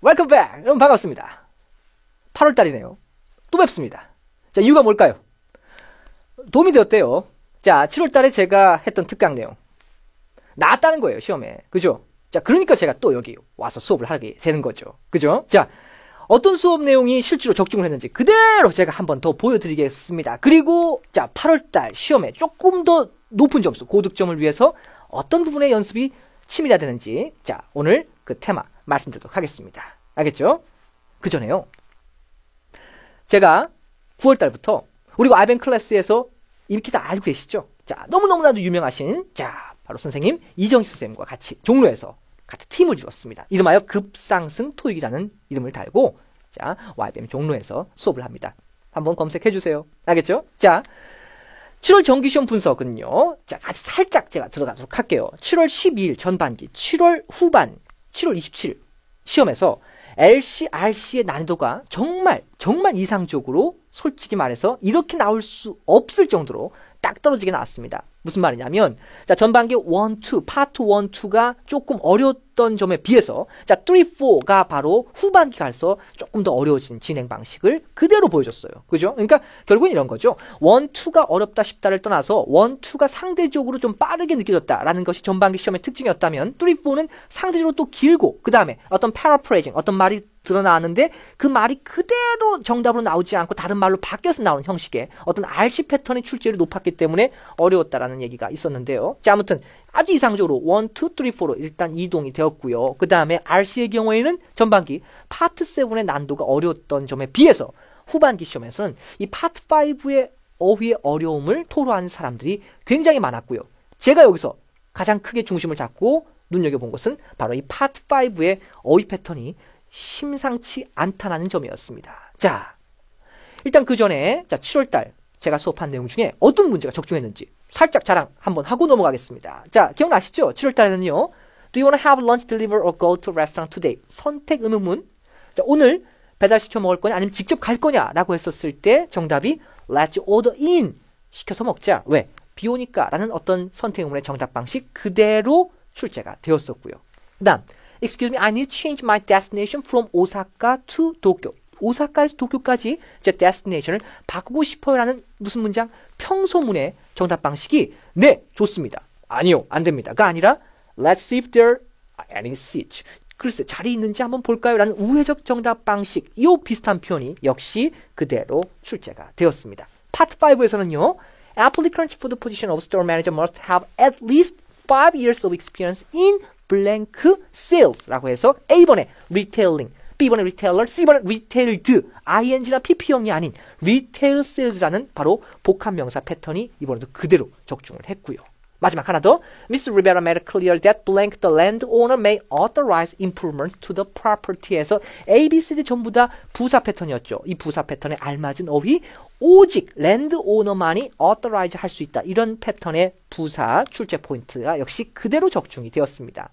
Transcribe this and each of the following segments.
Welcome back! 여러분 반갑습니다. 8월달이네요. 또 뵙습니다. 자, 이유가 뭘까요? 도움이 되었대요. 자, 7월달에 제가 했던 특강 내용. 나왔다는 거예요, 시험에. 그죠? 자, 그러니까 제가 또 여기 와서 수업을 하게 되는 거죠. 그죠? 자, 어떤 수업 내용이 실제로 적중을 했는지 그대로 제가 한번 더 보여드리겠습니다. 그리고, 자, 8월달 시험에 조금 더 높은 점수, 고득점을 위해서 어떤 부분의 연습이 치밀해야 되는지, 자, 오늘 그 테마 말씀드리도록 하겠습니다. 알겠죠? 그 전에요. 제가 9월달부터 우리 아이벤 클래스에서 이미 다 알고 계시죠? 자, 너무너무나도 유명하신, 자, 바로 선생님 이정희 선생님과 같이 종로에서 같은 팀을 이뤘습니다. 이름하여 급상승 토익이라는 이름을 달고, 자, YBM 종로에서 수업을 합니다. 한번 검색해 주세요. 알겠죠? 자, 7월 정기시험 분석은요, 자, 아주 살짝 제가 들어가도록 할게요. 7월 12일 전반기, 7월 후반, 7월 27일 시험에서 LC, RC의 난이도가 정말 이상적으로 솔직히 말해서 이렇게 나올 수 없을 정도로 딱 떨어지게 나왔습니다. 무슨 말이냐면, 자, 전반기 1, 2, 파트 1, 2가 조금 어려웠던 점에 비해서, 자, 3, 4가 바로 후반기 가서 조금 더 어려워진 진행 방식을 그대로 보여줬어요. 그죠? 그러니까 결국은 이런 거죠. 1, 2가 어렵다 싶다를 떠나서 1, 2가 상대적으로 좀 빠르게 느껴졌다라는 것이 전반기 시험의 특징이었다면, 3, 4는 상대적으로 또 길고, 그 다음에 어떤 paraphrasing, 어떤 말이 드러나는데 그 말이 그대로 정답으로 나오지 않고 다른 말로 바뀌어서 나오는 형식의 어떤 RC 패턴의 출제율이 높았기 때문에 어려웠다라는 얘기가 있었는데요. 자, 아무튼 아주 이상적으로 1, 2, 3, 4로 일단 이동이 되었고요. 그 다음에 RC의 경우에는 전반기 파트 7의 난도가 어려웠던 점에 비해서 후반기 시험에서는 이 파트 5의 어휘의 어려움을 토로하는 사람들이 굉장히 많았고요. 제가 여기서 가장 크게 중심을 잡고 눈여겨본 것은 바로 이 파트 5의 어휘 패턴이 심상치 않다는 점이었습니다. 자, 일단 그 전에, 자, 7월달 제가 수업한 내용 중에 어떤 문제가 적중했는지 살짝 자랑 한번 하고 넘어가겠습니다. 자, 기억나시죠? 7월달에는요, Do you want to have lunch delivered or go to a restaurant today? 선택 의문문. 자, 오늘 배달시켜 먹을 거냐 아니면 직접 갈 거냐라고 했었을 때 정답이 Let's order in. 시켜서 먹자. 왜? 비 오니까 라는 어떤 선택 의문의 정답 방식 그대로 출제가 되었었고요. 그 다음, Excuse me, I need to change my destination from Osaka to Tokyo. 오사카에서 도쿄까지 제 destination을 바꾸고 싶어요라는 무슨 문장? 평소문의 정답 방식이 네, 좋습니다. 아니요, 안 됩니다가 아니라 Let's see if there are any seats. 글쎄, 자리 있는지 한번 볼까요? 라는 우회적 정답 방식, 이 비슷한 표현이 역시 그대로 출제가 되었습니다. 파트 5에서는요, Applicants for the position of store manager must have at least 5 years of experience in blank sales라고 해서 A번에 retailing, B번에 retailer, C번에 retailed, ing나 pp형이 아닌 retail sales라는 바로 복합명사 패턴이 이번에도 그대로 적중을 했고요. 마지막 하나 더. Mr. Rivera made it clear that blank the landowner may authorize improvement to the property에서 A, B, C, D 전부 다 부사 패턴이었죠. 이 부사 패턴에 알맞은 어휘, 오직 landowner만이 authorize 할 수 있다. 이런 패턴의 부사 출제 포인트가 역시 그대로 적중이 되었습니다.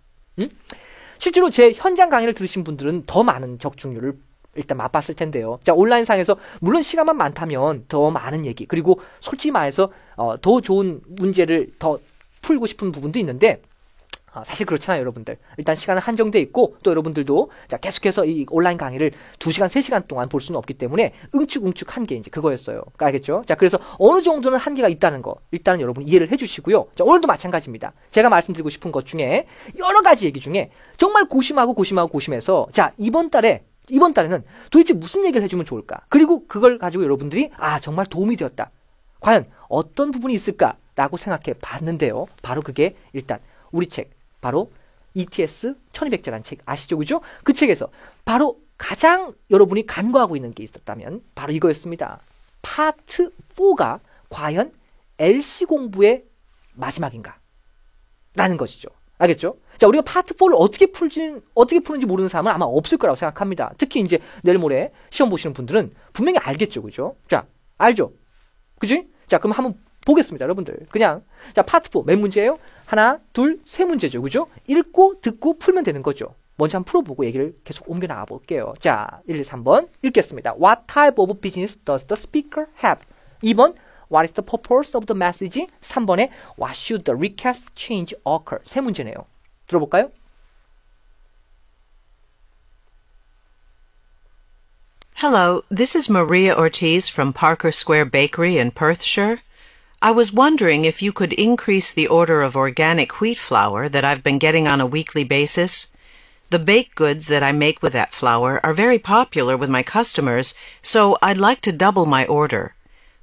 실제로 제 현장 강의를 들으신 분들은 더 많은 적중률을 일단 맛봤을 텐데요. 자, 온라인상에서 물론 시간만 많다면 더 많은 얘기, 그리고 솔직히 말해서 더 좋은 문제를 더 풀고 싶은 부분도 있는데 사실 그렇잖아요, 여러분들. 일단 시간은 한정돼 있고 또 여러분들도 자, 계속해서 이 온라인 강의를 2시간, 3시간 동안 볼 수는 없기 때문에 응축한 게 이제 그거였어요. 알겠죠? 자, 그래서 어느 정도는 한계가 있다는 거 일단은 여러분 이해를 해주시고요. 자, 오늘도 마찬가지입니다. 제가 말씀드리고 싶은 것 중에 여러 가지 얘기 중에 정말 고심해서 자, 이번 달에는 도대체 무슨 얘기를 해주면 좋을까? 그리고 그걸 가지고 여러분들이 정말 도움이 되었다. 과연 어떤 부분이 있을까라고 생각해 봤는데요. 바로 그게 일단 우리 책, 바로 ETS 1200자라는 책 아시죠? 그죠? 그 책에서 바로 가장 여러분이 간과하고 있는 게 있었다면 바로 이거였습니다. 파트 4가 과연 LC 공부의 마지막인가? 라는 것이죠. 알겠죠? 자, 우리가 파트 4를 어떻게 푸는지 모르는 사람은 아마 없을 거라고 생각합니다. 특히 이제 내일 모레 시험 보시는 분들은 분명히 알겠죠. 그죠? 자, 알죠? 그지? 자, 그럼 한번 보겠습니다, 여러분들. 그냥, 자, 파트 4, 몇 문제예요? 하나, 둘, 세 문제죠. 그죠? 읽고, 듣고, 풀면 되는 거죠. 먼저 한번 풀어보고 얘기를 계속 옮겨 나가 볼게요. 자, 1, 2, 3번 읽겠습니다. What type of business does the speaker have? 2번, What is the purpose of the message? 3번에 What should the recast change occur? 세 문제네요. 들어볼까요? Hello, this is Maria Ortiz from Parker Square Bakery in Perthshire. I was wondering if you could increase the order of organic wheat flour that I've been getting on a weekly basis. The baked goods that I make with that flour are very popular with my customers, so I'd like to double my order.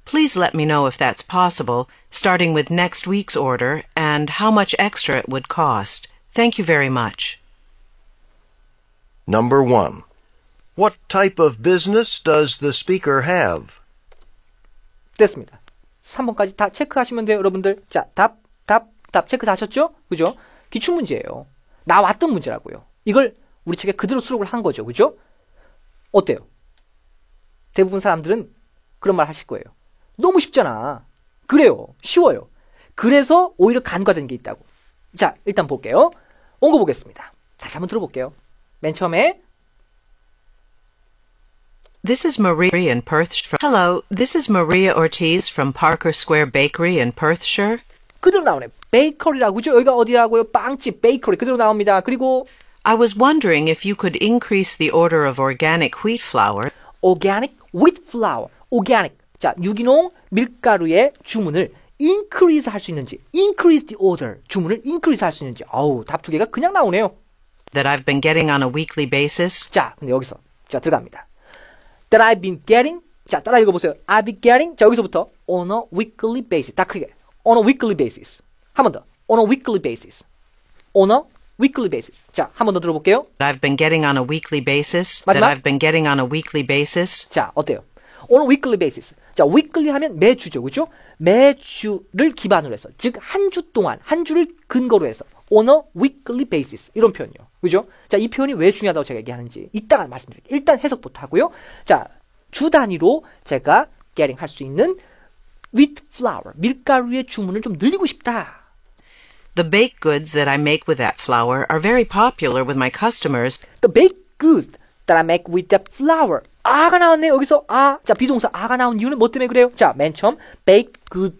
Please let me know if that's possible, starting with next week's order and how much extra it would cost. Thank you very much. Number 1. What type of business does the speaker have? 됐습니다. 3번까지 다 체크하시면 돼요, 여러분들. 자, 답 체크 다 하셨죠? 그죠? 기출문제예요. 나왔던 문제라고요. 이걸 우리 책에 그대로 수록을 한 거죠. 그죠? 어때요? 대부분 사람들은 그런 말 하실 거예요. 너무 쉽잖아. 그래요. 쉬워요. 그래서 오히려 간과된 게 있다고. 자, 일단 볼게요. 온 거 보겠습니다. 다시 한번 들어볼게요. 맨 처음에 This is Maria in Perthshire. Hello, this is Maria Ortiz from Parker Square Bakery in Perthshire. 그대로 나오네. 베이커리라고. 그죠? 여기가 어디라고요? 빵집, 베이커리. 그대로 나옵니다. 그리고 I was wondering if you could increase the order of organic wheat flour. organic wheat flour. organic. 자, 유기농 밀가루의 주문을 increase 할 수 있는지. increase the order. 주문을 increase 할 수 있는지. 어우, 답 두 개가 그냥 나오네요. That I've been getting on a weekly basis. 자, 근데 여기서 자, 들어갑니다. That I've been getting. 자, 따라 읽어보세요. I've been getting. 자, 여기서부터 on a weekly basis. 딱 크게. on a weekly basis. 한 번 더. on a weekly basis. on a weekly basis. 자, 한 번 더 들어볼게요. That I've been getting on a weekly basis. 마지막. That I've been getting on a weekly basis. 자, 어때요? on a weekly basis. 자, weekly 하면 매주죠. 그죠? 매주를 기반으로 해서. 즉, 한 주 동안, 한 주를 근거로 해서. on a weekly basis. 이런 표현이요. 그죠? 자, 이 표현이 왜 중요하다고 제가 얘기하는지 이따가 말씀드릴게요. 일단 해석부터 하고요. 자, 주 단위로 제가 getting 할 수 있는 wheat flour, 밀가루의 주문을 좀 늘리고 싶다. The baked goods that I make with that flour are very popular with my customers. The baked goods that I make with that flour. 아가 나왔네요. 여기서 아. 자, 비동사 아가 나온 이유는 뭐 때문에 그래요? 자, 맨 처음 baked goods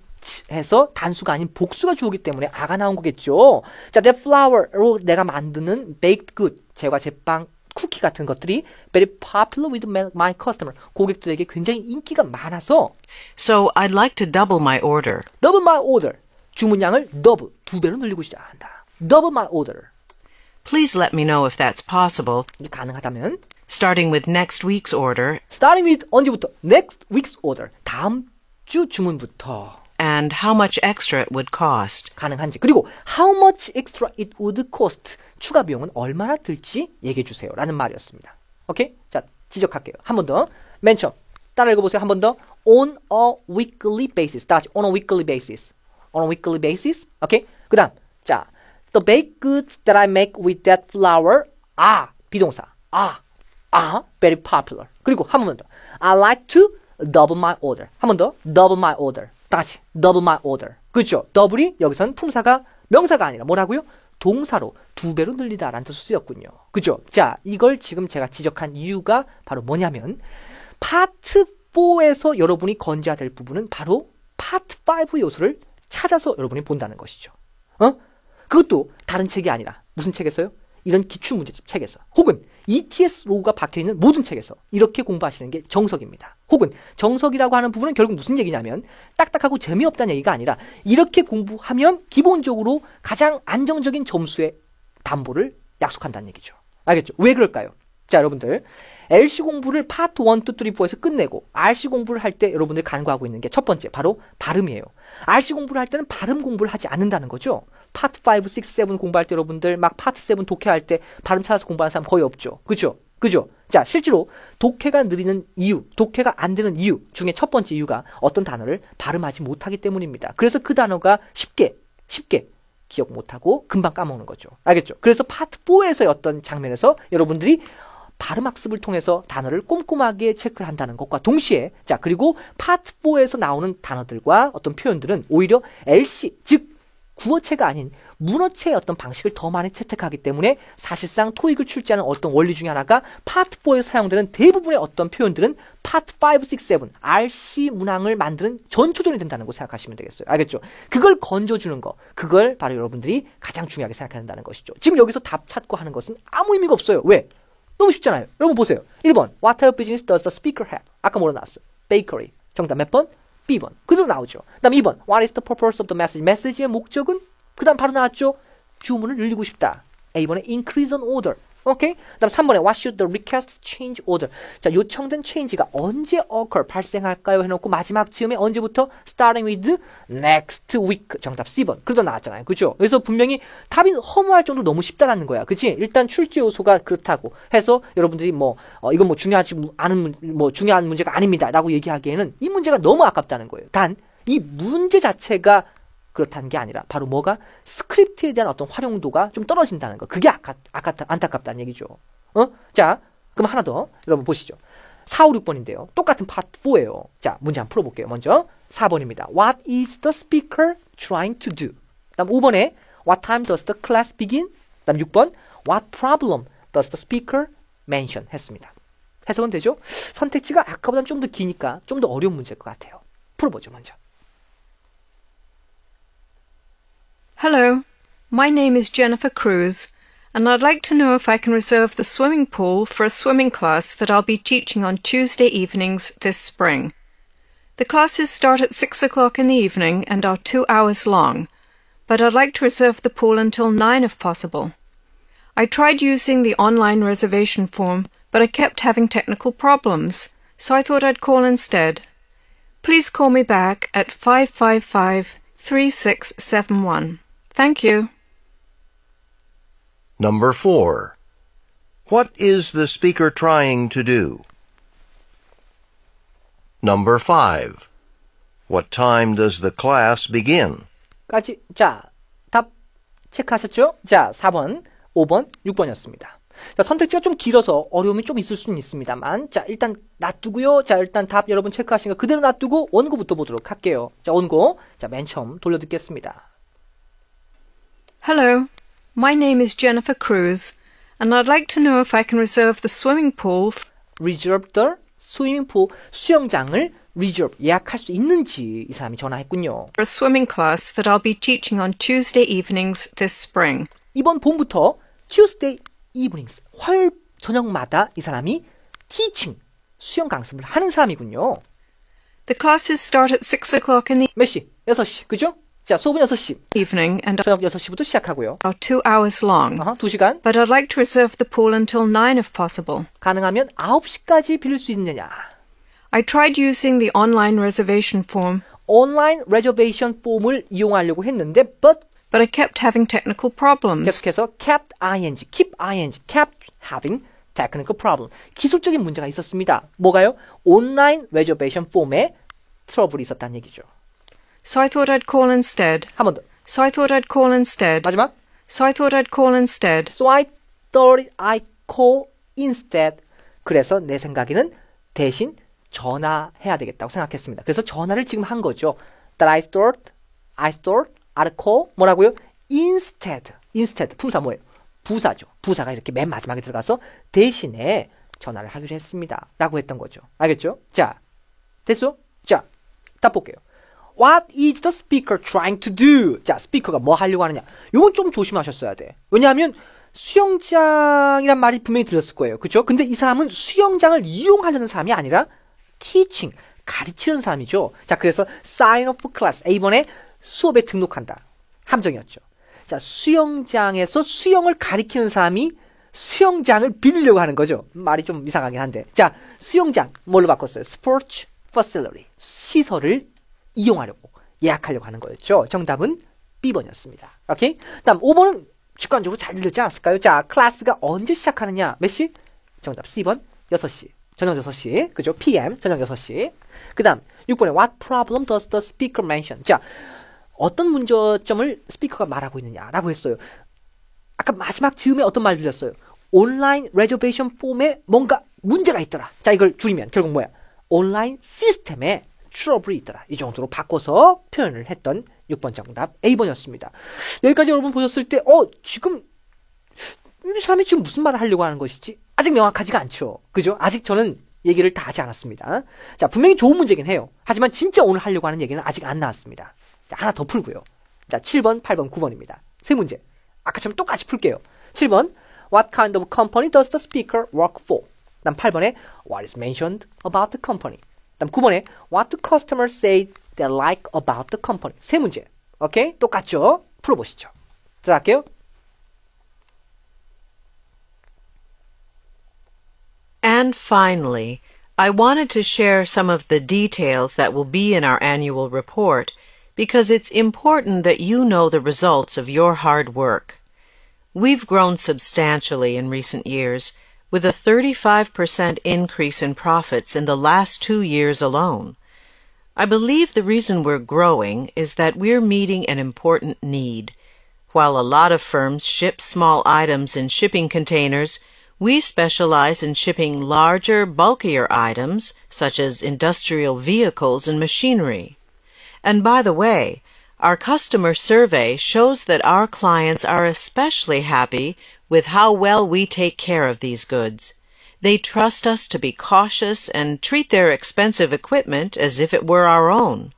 해서 단수가 아닌 복수가 주어기 때문에 아가 나온 거겠죠. 자, that flour로 내가 만드는 baked good, 제과 제빵, 쿠키 같은 것들이 very popular with my customer. 고객들에게 굉장히 인기가 많아서 So I'd like to double my order. double my order. 주문량을 double, 두 배로 늘리고 싶다 한다. double my order. Please let me know if that's possible, 이게 가능하다면 starting with next week's order starting with 언제부터? next week's order. 다음 주 주문부터. and how much extra it would cost. 가능한지. 그리고 how much extra it would cost. 추가 비용은 얼마나 들지 얘기해 주세요. 라는 말이었습니다. 오케이? 자, 지적할게요. 한 번 더. 맨 처음. 따라 읽어보세요. 한 번 더. on a weekly basis. 다 같이 on a weekly basis. on a weekly basis. 오케이? 그 다음. 자, the baked goods that I make with that flour are, 비동사, are very popular. 그리고 한 번 더. I like to double my order. 한 번 더. double my order. 다 같이 double my order. 그렇죠? double이 여기서는 품사가 명사가 아니라 뭐라고요? 동사로 두 배로 늘리다라는 뜻으로 쓰였군요. 그죠? 자, 이걸 지금 제가 지적한 이유가 바로 뭐냐면 파트 4에서 여러분이 건져야 될 부분은 바로 파트 5 요소를 찾아서 여러분이 본다는 것이죠. 그것도 다른 책이 아니라 무슨 책에서요? 이런 기출문제집 책에서 혹은 ETS 로고가 박혀있는 모든 책에서 이렇게 공부하시는 게 정석입니다. 혹은 정석이라고 하는 부분은 결국 무슨 얘기냐면 딱딱하고 재미없다는 얘기가 아니라 이렇게 공부하면 기본적으로 가장 안정적인 점수의 담보를 약속한다는 얘기죠. 알겠죠? 왜 그럴까요? 자, 여러분들 LC 공부를 파트 1, 2, 3, 4에서 끝내고 RC 공부를 할 때 여러분들 간과하고 있는 게 첫 번째 바로 발음이에요. RC 공부를 할 때는 발음 공부를 하지 않는다는 거죠. 파트 5, 6, 7 공부할 때 여러분들 막 파트 7 독해할 때 발음 찾아서 공부하는 사람 거의 없죠. 그죠? 자, 실제로 독해가 느리는 이유, 독해가 안 되는 이유 중에 첫 번째 이유가 어떤 단어를 발음하지 못하기 때문입니다. 그래서 그 단어가 쉽게 기억 못하고 금방 까먹는 거죠. 알겠죠? 그래서 파트 4에서의 어떤 장면에서 여러분들이 발음 학습을 통해서 단어를 꼼꼼하게 체크를 한다는 것과 동시에 자, 그리고 파트 4에서 나오는 단어들과 어떤 표현들은 오히려 LC, 즉 구어체가 아닌 문어체의 어떤 방식을 더 많이 채택하기 때문에 사실상 토익을 출제하는 어떤 원리 중에 하나가 파트 4에서 사용되는 대부분의 어떤 표현들은 파트 5, 6, 7, RC 문항을 만드는 전초전이 된다는 거 생각하시면 되겠어요. 알겠죠? 그걸 건져주는 거, 그걸 바로 여러분들이 가장 중요하게 생각해야 한다는 것이죠. 지금 여기서 답 찾고 하는 것은 아무 의미가 없어요. 왜? 너무 쉽잖아요. 여러분 보세요. 1번. What type of business does the speaker have? 아까 뭐로 나왔어요? Bakery. 정답 몇 번? B번. 그대로 나오죠. 그 다음 2번. What is the purpose of the message? 메시지의 목적은? 그 다음 바로 나왔죠. 주문을 늘리고 싶다. A번에 increase on order. 오케이? 그 다음 3번에 What should the request change order? 자, 요청된 change가 언제 occur, 발생할까요? 해놓고 마지막 즈음에 언제부터? Starting with next week. 정답 C번. 그러다 나왔잖아요. 그죠? 그래서 분명히 답이 허무할 정도로 너무 쉽다라는 거야. 그치? 일단 출제 요소가 그렇다고 해서 여러분들이 이건 중요하지 않은, 중요한 문제가 아닙니다. 라고 얘기하기에는 이 문제가 너무 아깝다는 거예요. 단, 이 문제 자체가 그렇다는 게 아니라 바로 뭐가 스크립트에 대한 어떤 활용도가 좀 떨어진다는 거. 그게 안타깝다는 얘기죠. 자, 그럼 하나 더 여러분 보시죠. 4, 5, 6번인데요. 똑같은 파트 4예요. 자, 문제 한번 풀어볼게요. 먼저 4번입니다. What is the speaker trying to do? 다음 5번에 What time does the class begin? 다음 6번 What problem does the speaker mention? 했습니다. 해석은 되죠? 선택지가 아까보다는 좀 더 기니까 좀 더 어려운 문제일 것 같아요. 풀어보죠, 먼저. Hello, my name is Jennifer Cruz, and I'd like to know if I can reserve the swimming pool for a swimming class that I'll be teaching on Tuesday evenings this spring. The classes start at 6 o'clock in the evening and are 2 hours long, but I'd like to reserve the pool until 9 if possible. I tried using the online reservation form, but I kept having technical problems, so I thought I'd call instead. Please call me back at 555-3671. Thank you. Number 4. What is the speaker trying to do? Number 5. What time does the class begin? 까지. 자, 답 체크하셨죠? 자, 4번, 5번, 6번이었습니다. 자, 선택지가 좀 길어서 어려움이 좀 있을 수는 있습니다만, 자, 일단 놔두고요. 자, 일단 답 여러분 체크하신 거 그대로 놔두고 원고부터 보도록 할게요. 자, 원고. 자, 맨 처음 돌려듣겠습니다. Hello, my name is Jennifer Cruz, and I'd like to know if I can reserve the swimming pool reserve the swimming pool, 수영장을 reserve, 예약할 수 있는지 이 사람이 전화했군요. for a swimming class that I'll be teaching on Tuesday evenings this spring. 이번 봄부터 Tuesday evenings, 화요일 저녁마다 이 사람이 teaching, 수영 강습을 하는 사람이군요. The classes start at 6 o'clock in the 몇 시? 6시, 그죠? 자, 수업은 6시. evening and 저녁 6시부터 시작하고요. are 2 hours long, 2시간. but I'd like to reserve the pool until 9 if possible. 가능하면 9시까지 빌릴 수 있느냐. I tried using the online reservation form, 온라인 레저베이션 폼을 이용하려고 했는데 but but I kept having technical problems. 계속해서 kept having technical problem. 기술적인 문제가 있었습니다. 뭐가요? 온라인 레저베이션 폼에 트러블이 있었다는 얘기죠. So I thought I'd call instead. 한 번 더. So I thought I'd call instead. 마지막. So I thought I'd call instead. So I thought I'd call instead. 그래서 내 생각에는 대신 전화해야 되겠다고 생각했습니다. 그래서 전화를 지금 한 거죠. That I thought I'd call 뭐라고요? Instead 품사 뭐예요? 부사죠. 부사가 이렇게 맨 마지막에 들어가서 대신에 전화를 하기로 했습니다. 라고 했던 거죠. 알겠죠? 자, 됐어? 자, 답 볼게요. What is the speaker trying to do? 자, 스피커가 뭐 하려고 하느냐. 이건 좀 조심하셨어야 돼. 왜냐하면 수영장이란 말이 분명히 들렸을 거예요. 그렇죠? 근데 이 사람은 수영장을 이용하려는 사람이 아니라 teaching, 가르치는 사람이죠. 자, 그래서 sign up for class. A번에 수업에 등록한다. 함정이었죠. 자, 수영장에서 수영을 가리키는 사람이 수영장을 빌리려고 하는 거죠. 말이 좀 이상하긴 한데. 자, 수영장 뭘로 바꿨어요? Sports facility. 시설을 이용하려고, 예약하려고 하는 거였죠. 정답은 B번이었습니다. 오케이? 다음 5번은 직관적으로 잘 들렸지 않았을까요? 자, 클래스가 언제 시작하느냐? 몇 시? 정답 C번 6시. 저녁 6시. 그죠? PM, 저녁 6시. 그 다음 6번에 What problem does the speaker mention? 자, 어떤 문제점을 스피커가 말하고 있느냐라고 했어요. 아까 마지막 즈음에 어떤 말 들렸어요? 온라인 레저베이션 폼에 뭔가 문제가 있더라. 자, 이걸 줄이면 결국 뭐야? 온라인 시스템에 트러블이 있더라. 이 정도로 바꿔서 표현을 했던 6번 정답 A번이었습니다. 여기까지 여러분 보셨을 때 지금 이 사람이 지금 무슨 말을 하려고 하는 것이지? 아직 명확하지가 않죠. 그죠? 아직 저는 얘기를 다 하지 않았습니다. 자, 분명히 좋은 문제긴 해요. 하지만 진짜 오늘 하려고 하는 얘기는 아직 안 나왔습니다. 자, 하나 더 풀고요. 자, 7번, 8번, 9번입니다. 세 문제. 아까처럼 똑같이 풀게요. 7번. What kind of company does the speaker work for? 다음 8번에 What is mentioned about the company? 다음 9번에 What do customers say they like about the company? 세 문제. 오케이? 똑같죠? 풀어보시죠. 들어갈게요. And finally, I wanted to share some of the details that will be in our annual report because it's important that you know the results of your hard work. We've grown substantially in recent years, with a 35% increase in profits in the last 2 years alone. I believe the reason we're growing is that we're meeting an important need. While a lot of firms ship small items in shipping containers, we specialize in shipping larger, bulkier items, such as industrial vehicles and machinery. And by the way, our customer survey shows that our clients are especially happy with how well we take care of these goods. They trust us to be cautious and treat their expensive equipment as if it were our own.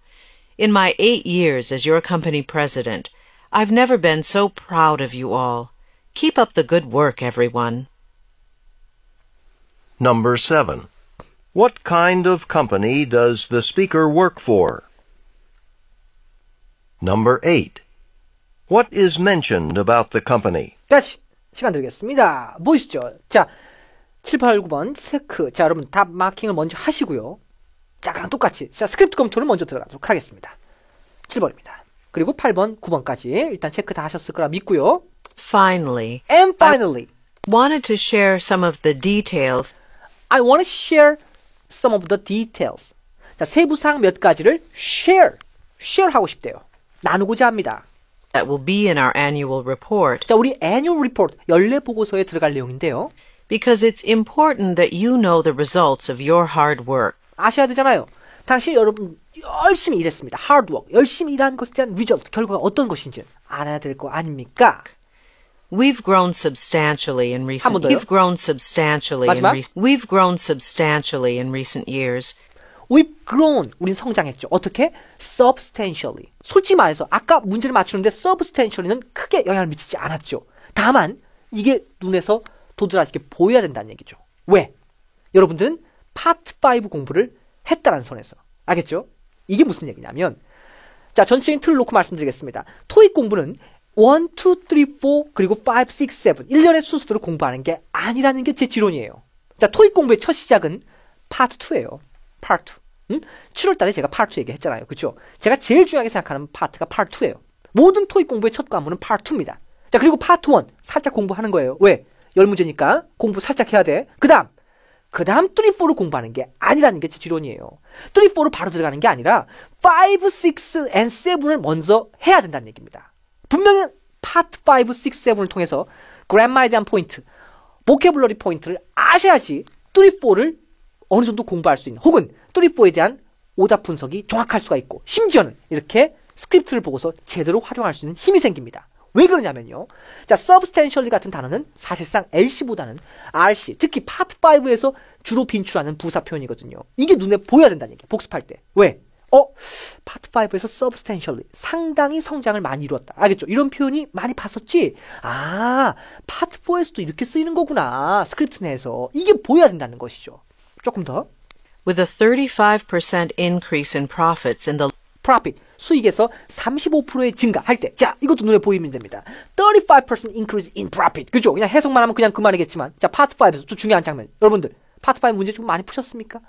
In my 8 years as your company president, I've never been so proud of you all. Keep up the good work, everyone. Number 7. What kind of company does the speaker work for? Number 8. What is mentioned about the company? 다시 시간 드리겠습니다. 보시죠. 자, 7, 8, 9번 체크. 자, 여러분 답 마킹을 먼저 하시고요. 자, 그랑 똑같이. 자, 스크립트 검토를 먼저 들어가도록 하겠습니다. 7번입니다. 그리고 8번, 9번까지 일단 체크 다 하셨을 거라 믿고요. Finally, And finally, I wanted to share some of the details I want to share some of the details. 자, 세부사항 몇 가지를 share하고 싶대요. 나누고자 합니다. that will be in our annual report 자, 우리 annual report, 연례 보고서에 들어갈 내용인데요. because it's important that you know the results of your hard work. 아셔야 되잖아요. 당신 여러분 열심히 일했습니다. hard work, 열심히 일한 것에 대한 result, 결과가 어떤 것인지 알아야 될 거 아닙니까? We've grown substantially in recent. 번 더요. We've grown substantially in 마지막. We've grown substantially in recent years. We've grown. 우린 성장했죠. 어떻게? Substantially. 솔직히 말해서 아까 문제를 맞추는데 substantially는 크게 영향을 미치지 않았죠. 다만 이게 눈에서 도드라지게 보여야 된다는 얘기죠. 왜? 여러분들은 파트 5 공부를 했다는 선에서. 알겠죠? 이게 무슨 얘기냐면 자, 전체적인 틀을 놓고 말씀드리겠습니다. 토익 공부는 1, 2, 3, 4 그리고 5, 6, 7 1년의 순서대로 공부하는 게 아니라는 게 제 지론이에요. 자, 토익 공부의 첫 시작은 파트 2예요. 파트 2. 7월 달에 제가 파트 2 얘기했잖아요. 그렇죠? 제가 제일 중요하게 생각하는 파트가 파트 2예요. 모든 토익 공부의 첫 관문은 파트 2입니다. 자, 그리고 파트 1 살짝 공부하는 거예요. 왜? 10문제니까 공부 살짝 해야 돼. 그 다음 3, 4를 공부하는 게 아니라는 게 제 지론이에요. 3, 4로 바로 들어가는 게 아니라 5, 6, and 7을 먼저 해야 된다는 얘기입니다. 분명히 파트 5, 6, 7을 통해서 그래머에 대한 포인트, 보캐블러리 포인트를 아셔야지 3, 4를 어느 정도 공부할 수 있는, 혹은 3, 4에 대한 오답 분석이 정확할 수가 있고, 심지어는 이렇게 스크립트를 보고서 제대로 활용할 수 있는 힘이 생깁니다. 왜 그러냐면요. 자, substantially 같은 단어는 사실상 LC보다는 RC, 특히 파트 5에서 주로 빈출하는 부사 표현이거든요. 이게 눈에 보여야 된다는 얘기예요. 복습할 때. 왜? 파트 5에서 substantially, 상당히 성장을 많이 이루었다. 알겠죠? 이런 표현이 많이 봤었지? 아, 파트 4에서도 이렇게 쓰이는 거구나. 스크립트 내에서. 이게 보여야 된다는 것이죠. 조금 더. With a 35% increase in profits in the profit, 수익에서 35%의 증가할 때. 자, 이것도 눈에 보이면 됩니다. 35% increase in profit. 그죠? 그냥 해석만 하면 그냥 그 말이겠지만. 자, 파트 5에서 또 중요한 장면. 여러분들, 파트 5 문제 좀 많이 푸셨습니까?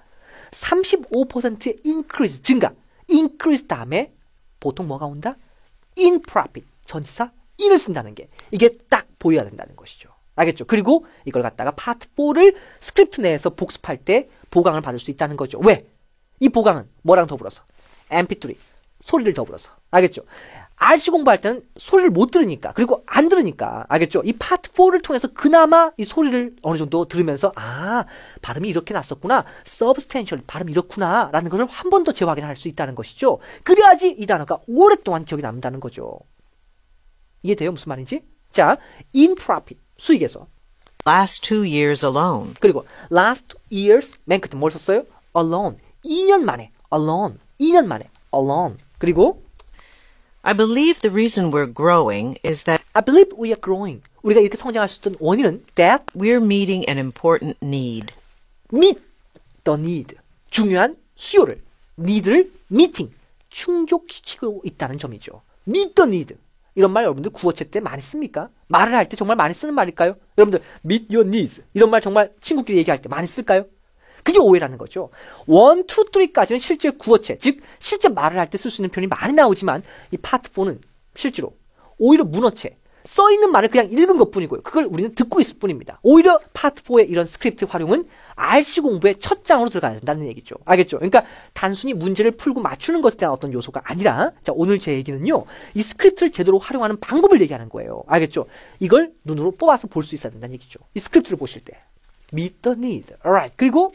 35%의 increase, 증가. increase 다음에 보통 뭐가 온다? in profit. 전치사 in을 쓴다는 게. 이게 딱 보여야 된다는 것이죠. 알겠죠? 그리고 이걸 갖다가 파트 4를 스크립트 내에서 복습할 때 보강을 받을 수 있다는 거죠. 왜? 이 보강은 뭐랑 더불어서? mp3, 소리를 더불어서. 알겠죠? RC 공부할 때는 소리를 못 들으니까, 그리고 안 들으니까, 알겠죠? 이 파트 4를 통해서 그나마 이 소리를 어느 정도 들으면서, 아, 발음이 이렇게 났었구나, substantial, 발음이 이렇구나, 라는 것을 한 번 더 재확인할 수 있다는 것이죠. 그래야지 이 단어가 오랫동안 기억이 남는다는 거죠. 이해돼요? 무슨 말인지? 자, in profit, 수익에서. last 2 years alone. 그리고 last years, 맨 끝에 뭘 썼어요? alone, 2년 만에, alone, 2년 만에, alone. 그리고 I believe the reason we're growing is that I believe we are growing. 우리가 이렇게 성장할 수 있던 원인은 that we're meeting an important need. meet the need. 중요한 수요를, need를 meeting, 충족시키고 있다는 점이죠. meet the need. 이런 말 여러분들 구어체 때 많이 씁니까? 말을 할 때 정말 많이 쓰는 말일까요? 여러분들 meet your needs. 이런 말 정말 친구끼리 얘기할 때 많이 쓸까요? 그게 오해라는 거죠. 1, 2, 3까지는 실제 구어체, 즉 실제 말을 할 때 쓸 수 있는 표현이 많이 나오지만 이 파트 4는 실제로 오히려 문어체, 써있는 말을 그냥 읽은 것뿐이고요. 그걸 우리는 듣고 있을 뿐입니다. 오히려 파트 4의 이런 스크립트 활용은 RC 공부의 첫 장으로 들어가야 된다는 얘기죠. 알겠죠? 그러니까 단순히 문제를 풀고 맞추는 것에 대한 어떤 요소가 아니라 자 오늘 제 얘기는요. 이 스크립트를 제대로 활용하는 방법을 얘기하는 거예요. 알겠죠? 이걸 눈으로 뽑아서 볼 수 있어야 된다는 얘기죠. 이 스크립트를 보실 때 meet the need. Alright. 그리고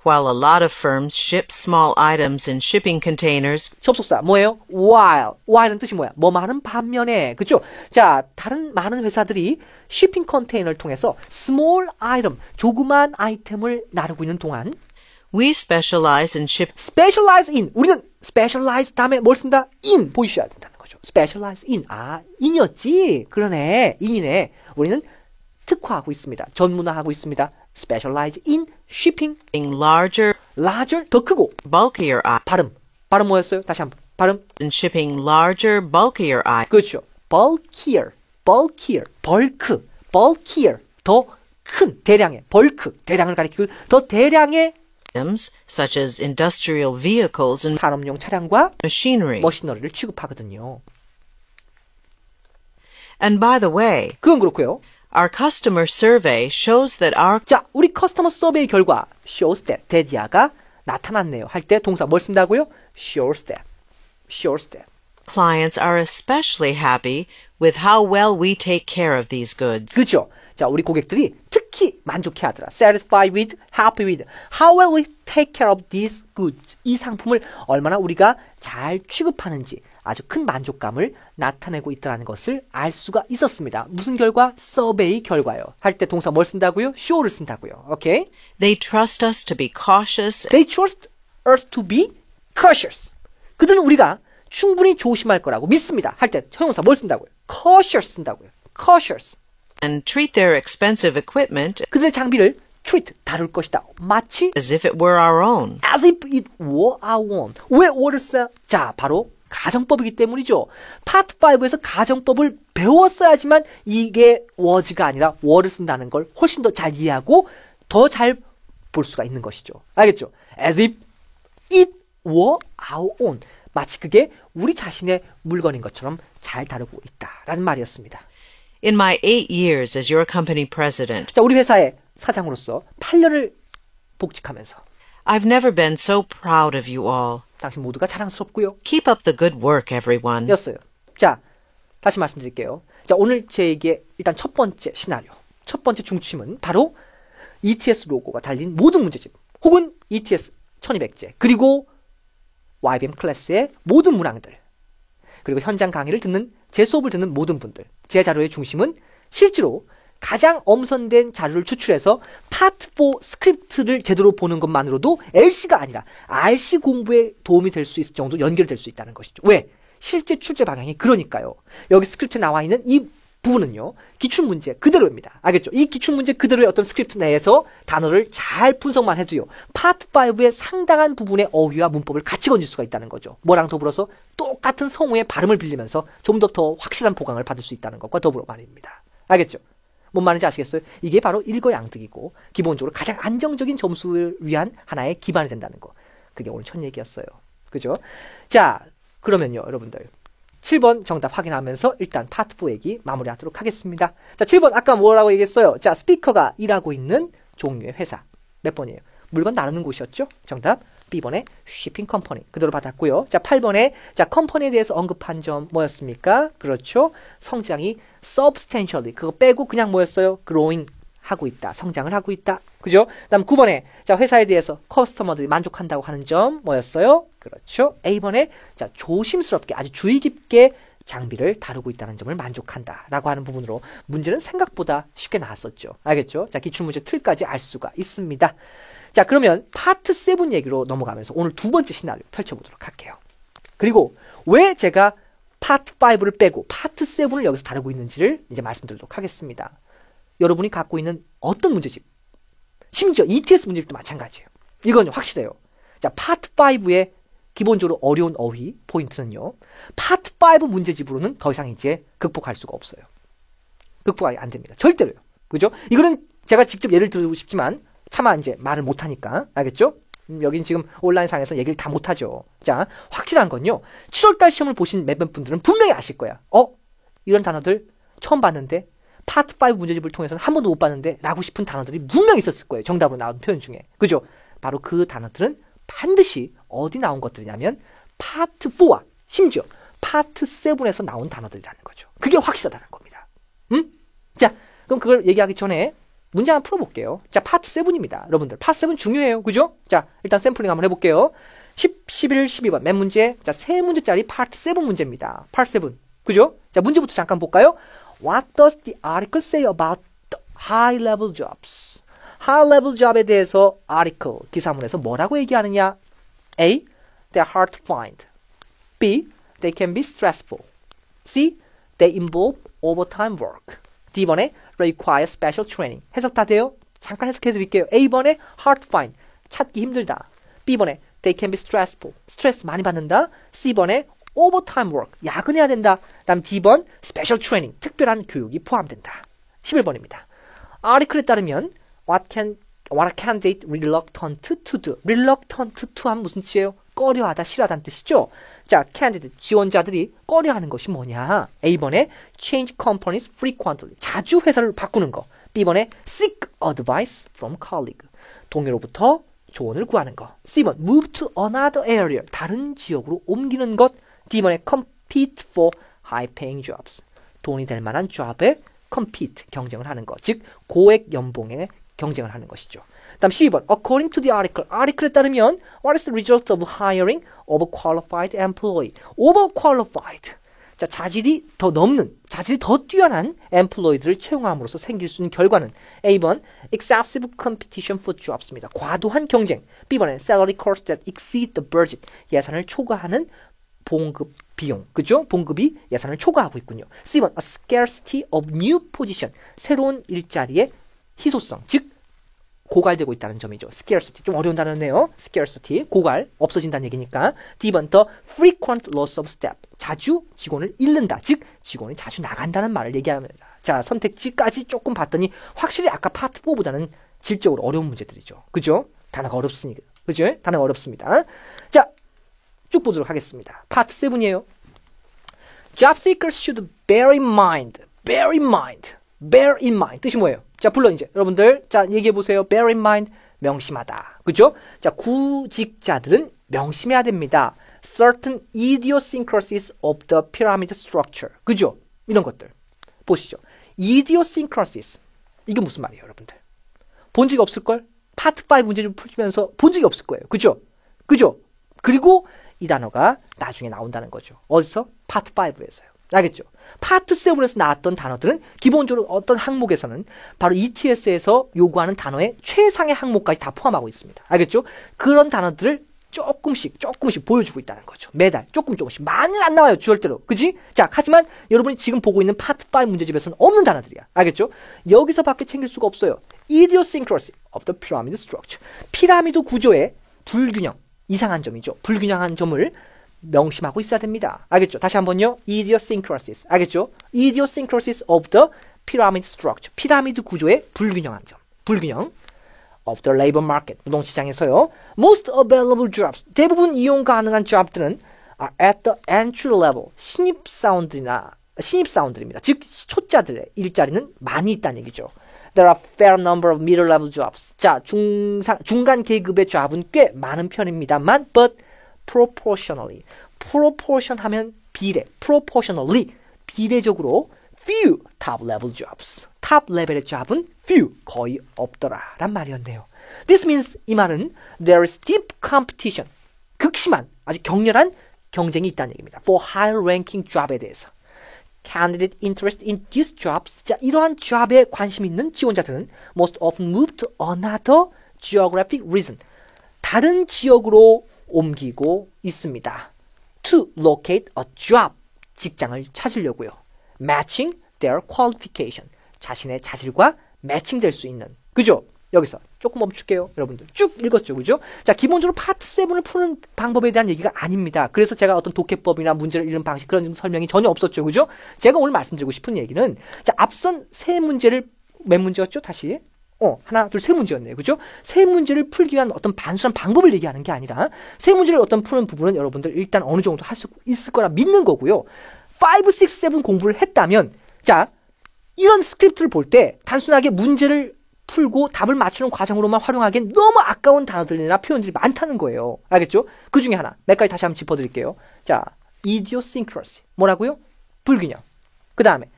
While a lot of firms ship small items in shipping containers, 접속사 뭐예요? while은 뜻이 뭐야? 뭐하는 반면에 그죠? 자 다른 많은 회사들이 shipping 컨테이너를 통해서 small item 조그만 아이템을 나르고 있는 동안 we specialize in ship specialize in 우리는 specialize 다음에 뭘 쓴다? in 보이셔야 된다는 거죠. specialize in in이었지? 그러네 in이네. 우리는 특화하고 있습니다. 전문화하고 있습니다. specialize in shipping larger, larger 더 크고 bulkier items. 발음 뭐였어요? 다시 한번 발음 In shipping larger, bulkier items. 그렇죠. bulkier bulkier 더 큰 대량의 벌크 대량을 가리키고 더 대량의 Such as industrial vehicles and 산업용 차량과 machinery. 머시너리를 취급하거든요. And by the way, 그건 그렇고요. our customer survey shows that our 자, 우리 커스터머 서베이 결과 shows that 데디아가 나타났네요. 할 때 동사 뭘 쓴다고요? shows that. clients are especially happy with how well we take care of these goods. 그렇죠. 자, 우리 고객들이 특히 만족해하더라. satisfied with, happy with, how well we take care of these goods. 이 상품을 얼마나 우리가 잘 취급하는지 아주 큰 만족감을 나타내고 있다는 것을 알 수가 있었습니다. 무슨 결과? 서베이 결과요. 할 때 동사 뭘 쓴다고요? show를 쓴다고요. 오케이? They trust us to be cautious They trust us to be cautious. 그들은 우리가 충분히 조심할 거라고 믿습니다. 할 때 형용사 뭘 쓴다고요? cautious 쓴다고요. cautious. and treat their expensive equipment 그들의 장비를 treat, 다룰 것이다. 마치 as if it were our own. as if it were our own. 왜 were를 써? 자, 바로 가정법이기 때문이죠. 파트 5에서 가정법을 배웠어야지만 이게 was가 아니라 were를 쓴다는 걸 훨씬 더 잘 이해하고 더 잘 볼 수가 있는 것이죠. 알겠죠? as if it were our own. 마치 그게 우리 자신의 물건인 것처럼 잘 다루고 있다라는 말이었습니다. In my 8 years as your company president, 자, 우리 회사의 사장으로서 8년을 복직하면서 I've never been so proud of you all. 당신 모두가 자랑스럽고요. Keep up the good work, everyone. 였어요. 자, 다시 말씀드릴게요. 자, 오늘 제 얘기의 일단 첫 번째 시나리오, 첫 번째 중심은 바로 ETS 로고가 달린 모든 문제집, 혹은 ETS 1200제, 그리고 YBM 클래스의 모든 문항들, 그리고 현장 강의를 듣는, 제 수업을 듣는 모든 분들, 제 자료의 중심은 실제로 가장 엄선된 자료를 추출해서 파트 4 스크립트를 제대로 보는 것만으로도 LC가 아니라 RC 공부에 도움이 될 수 있을 정도 연결될 수 있다는 것이죠. 왜? 실제 출제 방향이 그러니까요. 여기 스크립트에 나와 있는 이 부분은요, 기출문제 그대로입니다. 알겠죠? 이 기출문제 그대로의 어떤 스크립트 내에서 단어를 잘 분석만 해도요, 파트 5의 상당한 부분의 어휘와 문법을 같이 건질 수가 있다는 거죠. 뭐랑 더불어서 똑같은 성우의 발음을 빌리면서 좀 더 확실한 보강을 받을 수 있다는 것과 더불어 말입니다. 알겠죠? 뭔 말인지 아시겠어요? 이게 바로 일거양득이고 기본적으로 가장 안정적인 점수를 위한 하나의 기반이 된다는 거. 그게 오늘 첫 얘기였어요. 그죠? 자, 그러면요, 여러분들. 7번 정답 확인하면서 일단 파트 4 얘기 마무리하도록 하겠습니다. 자, 7번 아까 뭐라고 얘기했어요? 자, 스피커가 일하고 있는 종류의 회사. 몇 번이에요? 물건 나누는 곳이었죠? 정답 B번에 shipping company. 그대로 받았고요. 자, 8번에 자, 컴퍼니에 대해서 언급한 점 뭐였습니까? 그렇죠. 성장이 substantially. 그거 빼고 그냥 뭐였어요? growing 하고 있다. 성장을 하고 있다. 그죠? 그다음 9번에 자, 회사에 대해서 커스터머들이 만족한다고 하는 점 뭐였어요? 그렇죠. A번에 자, 조심스럽게 아주 주의 깊게 장비를 다루고 있다는 점을 만족한다라고 하는 부분으로 문제는 생각보다 쉽게 나왔었죠. 알겠죠? 자, 기출문제 틀까지 알 수가 있습니다. 자, 그러면 파트 7 얘기로 넘어가면서 오늘 두 번째 시나리오 펼쳐보도록 할게요. 그리고 왜 제가 파트 5를 빼고 파트 7을 여기서 다루고 있는지를 이제 말씀드리도록 하겠습니다. 여러분이 갖고 있는 어떤 문제집, 심지어 ETS 문제집도 마찬가지예요. 이건 확실해요. 자, 파트 5의 기본적으로 어려운 어휘 포인트는요. 파트 5 문제집으로는 더 이상 이제 극복할 수가 없어요. 극복이 안 됩니다. 절대로요. 그죠? 이거는 제가 직접 예를 들고 싶지만 차마 이제 말을 못하니까 알겠죠? 여긴 지금 온라인상에서 얘기를 다 못하죠. 자, 확실한 건요. 7월달 시험을 보신 몇몇 분들은 분명히 아실 거야. 이런 단어들 처음 봤는데 파트 5 문제집을 통해서는 한 번도 못 봤는데 라고 싶은 단어들이 분명히 있었을 거예요. 정답으로 나온 표현 중에. 그죠? 바로 그 단어들은 반드시 어디 나온 것들이냐면 파트 4와 심지어 파트 7에서 나온 단어들이라는 거죠. 그게 확실하다는 겁니다. 자, 그럼 그걸 얘기하기 전에 문제 한번 풀어볼게요. 자, 파트 7입니다. 여러분들, 파트 7 중요해요. 그죠? 자, 일단 샘플링 한번 해볼게요. 10, 11, 12번. 맨 문제. 자, 3문제짜리 파트 7 문제입니다. 파트 7. 그죠? 자, 문제부터 잠깐 볼까요? What does the article say about the high-level jobs? high-level job에 대해서 article, 기사문에서 뭐라고 얘기하느냐? A. They are hard to find. B. They can be stressful. C. They involve overtime work. D번에 require special training. 해석 다 돼요? 잠깐 해석해 드릴게요. A번에 hard to find. 찾기 힘들다. B번에 they can be stressful. 스트레스 많이 받는다. C번에 overtime work. 야근해야 된다. 다음 D번 special training. 특별한 교육이 포함된다. 11번입니다. article에 따르면 what a candidate reluctant to do. reluctant to 하면 무슨 뜻이에요? 꺼려하다, 싫어하다는 뜻이죠. 자, candidate, 지원자들이 꺼려하는 것이 뭐냐? A번에 change companies frequently. 자주 회사를 바꾸는 거. B번에 seek advice from colleague. 동료로부터 조언을 구하는 거. C번 move to another area. 다른 지역으로 옮기는 것. D번에 compete for high-paying jobs. 돈이 될 만한 job에 compete, 경쟁을 하는 것. 즉, 고액 연봉에 경쟁을 하는 것이죠. 다음 12번. According to the article. article에 따르면 what is the result of hiring overqualified employee? overqualified. 자, 자질이 더 넘는, 자질이 더 뛰어난 employee들을 채용함으로써 생길 수 있는 결과는 A번 excessive competition for jobs입니다. 과도한 경쟁. B번에 salary costs that exceed the budget. 예산을 초과하는 봉급 비용. 그죠? 봉급이 예산을 초과하고 있군요. C번 a scarcity of new position. 새로운 일자리의 희소성. 즉 고갈되고 있다는 점이죠. scarcity. 좀 어려운 단어네요. scarcity. 고갈. 없어진다는 얘기니까. D번 the frequent loss of staff. 자주 직원을 잃는다. 즉 직원이 자주 나간다는 말을 얘기합니다. 자, 선택지까지 조금 봤더니 확실히 아까 파트 4보다는 질적으로 어려운 문제들이죠. 그죠? 단어가 어렵으니까. 그죠? 단어가 어렵습니다. 자, 쭉 보도록 하겠습니다. 파트 7이에요. Job seekers should bear in mind. bear in mind. bear in mind. 뜻이 뭐예요? 자, 물론 이제 여러분들 자, 얘기해 보세요. bear in mind. 명심하다. 그죠? 자, 구직자들은 명심해야 됩니다. certain idiosyncrasies of the pyramid structure. 그죠? 이런 것들. 보시죠. idiosyncrasies. 이게 무슨 말이에요, 여러분들? 본 적이 없을걸? 파트 5 문제 좀 풀면서 본 적이 없을 거예요. 그죠? 그죠? 그리고 이 단어가 나중에 나온다는 거죠. 어디서? 파트 5에서요. 알겠죠? 파트 7에서 나왔던 단어들은 기본적으로 어떤 항목에서는 바로 ETS에서 요구하는 단어의 최상의 항목까지 다 포함하고 있습니다. 알겠죠? 그런 단어들을 조금씩 보여주고 있다는 거죠. 매달 조금씩. 많이는 안 나와요. 주얼대로. 그지? 자, 하지만 여러분이 지금 보고 있는 파트 5 문제집에서는 없는 단어들이야. 알겠죠? 여기서밖에 챙길 수가 없어요. Idiosyncrasy of the pyramid structure. 피라미드 구조의 불균형. 이상한 점이죠. 불균형한 점을 명심하고 있어야 됩니다. 알겠죠? 다시 한번요. Idiosyncrasies. 알겠죠? Idiosyncrasies of the pyramid structure. 피라미드 구조의 불균형한 점. 불균형. of the labor market. 노동시장에서요. Most available jobs. 대부분 이용 가능한 job들은 are at the entry level. 신입사원들입니다. 즉 초짜들의 일자리는 많이 있다는 얘기죠. There are fair number of middle level jobs. 자, 중간 계급의 job은 꽤 많은 편입니다만 but proportionally. proportion 하면 비례. proportionally. 비례적으로 few top level jobs. 탑 레벨의 job은 few. 거의 없더라. 란 말이었네요. This means 이 말은 there is deep competition. 극심한, 아주 격렬한 경쟁이 있다는 얘기입니다. For high ranking job에 대해서. Candidate interest in these jobs. 자, 이러한 job에 관심 있는 지원자들은 most often move to another geographic region. 다른 지역으로 옮기고 있습니다. To locate a job. 직장을 찾으려고요. matching their qualification. 자신의 자질과 매칭될 수 있는. 그죠? 여기서 조금 멈출게요. 여러분들 쭉 읽었죠. 그죠? 자, 기본적으로 파트 7을 푸는 방법에 대한 얘기가 아닙니다. 그래서 제가 어떤 독해법이나 문제를 읽는 방식 그런 설명이 전혀 없었죠. 그죠? 제가 오늘 말씀드리고 싶은 얘기는 자, 앞선 세 문제를 몇 문제였죠? 다시. 하나, 둘, 세 문제였네요. 그죠? 세 문제를 풀기 위한 어떤 단순한 방법을 얘기하는 게 아니라 세 문제를 어떤 푸는 부분은 여러분들 일단 어느 정도 할 수 있을 거라 믿는 거고요. 5, 6, 7 공부를 했다면 자, 이런 스크립트를 볼 때 단순하게 문제를 풀고 답을 맞추는 과정으로만 활용하기엔 너무 아까운 단어들이나 표현들이 많다는 거예요. 알겠죠? 그 중에 하나, 몇 가지 다시 한번 짚어드릴게요. 자, idiosyncrasy. 뭐라고요? 불균형. 그 다음에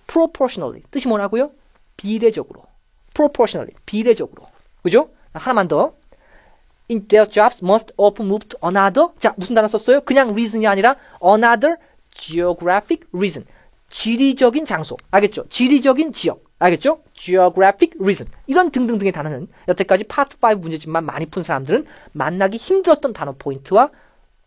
proportionally. 뜻이 뭐라고요? 비례적으로. proportionally. 비례적으로. 그죠? 하나만 더. In their jobs must often move to another. 자, 무슨 단어 썼어요? 그냥 reason이 아니라 another geographic reason. 지리적인 장소. 알겠죠? 지리적인 지역. 알겠죠? geographic reason. 이런 등등등의 단어는 여태까지 파트 5 문제집만 많이 푼 사람들은 만나기 힘들었던 단어 포인트와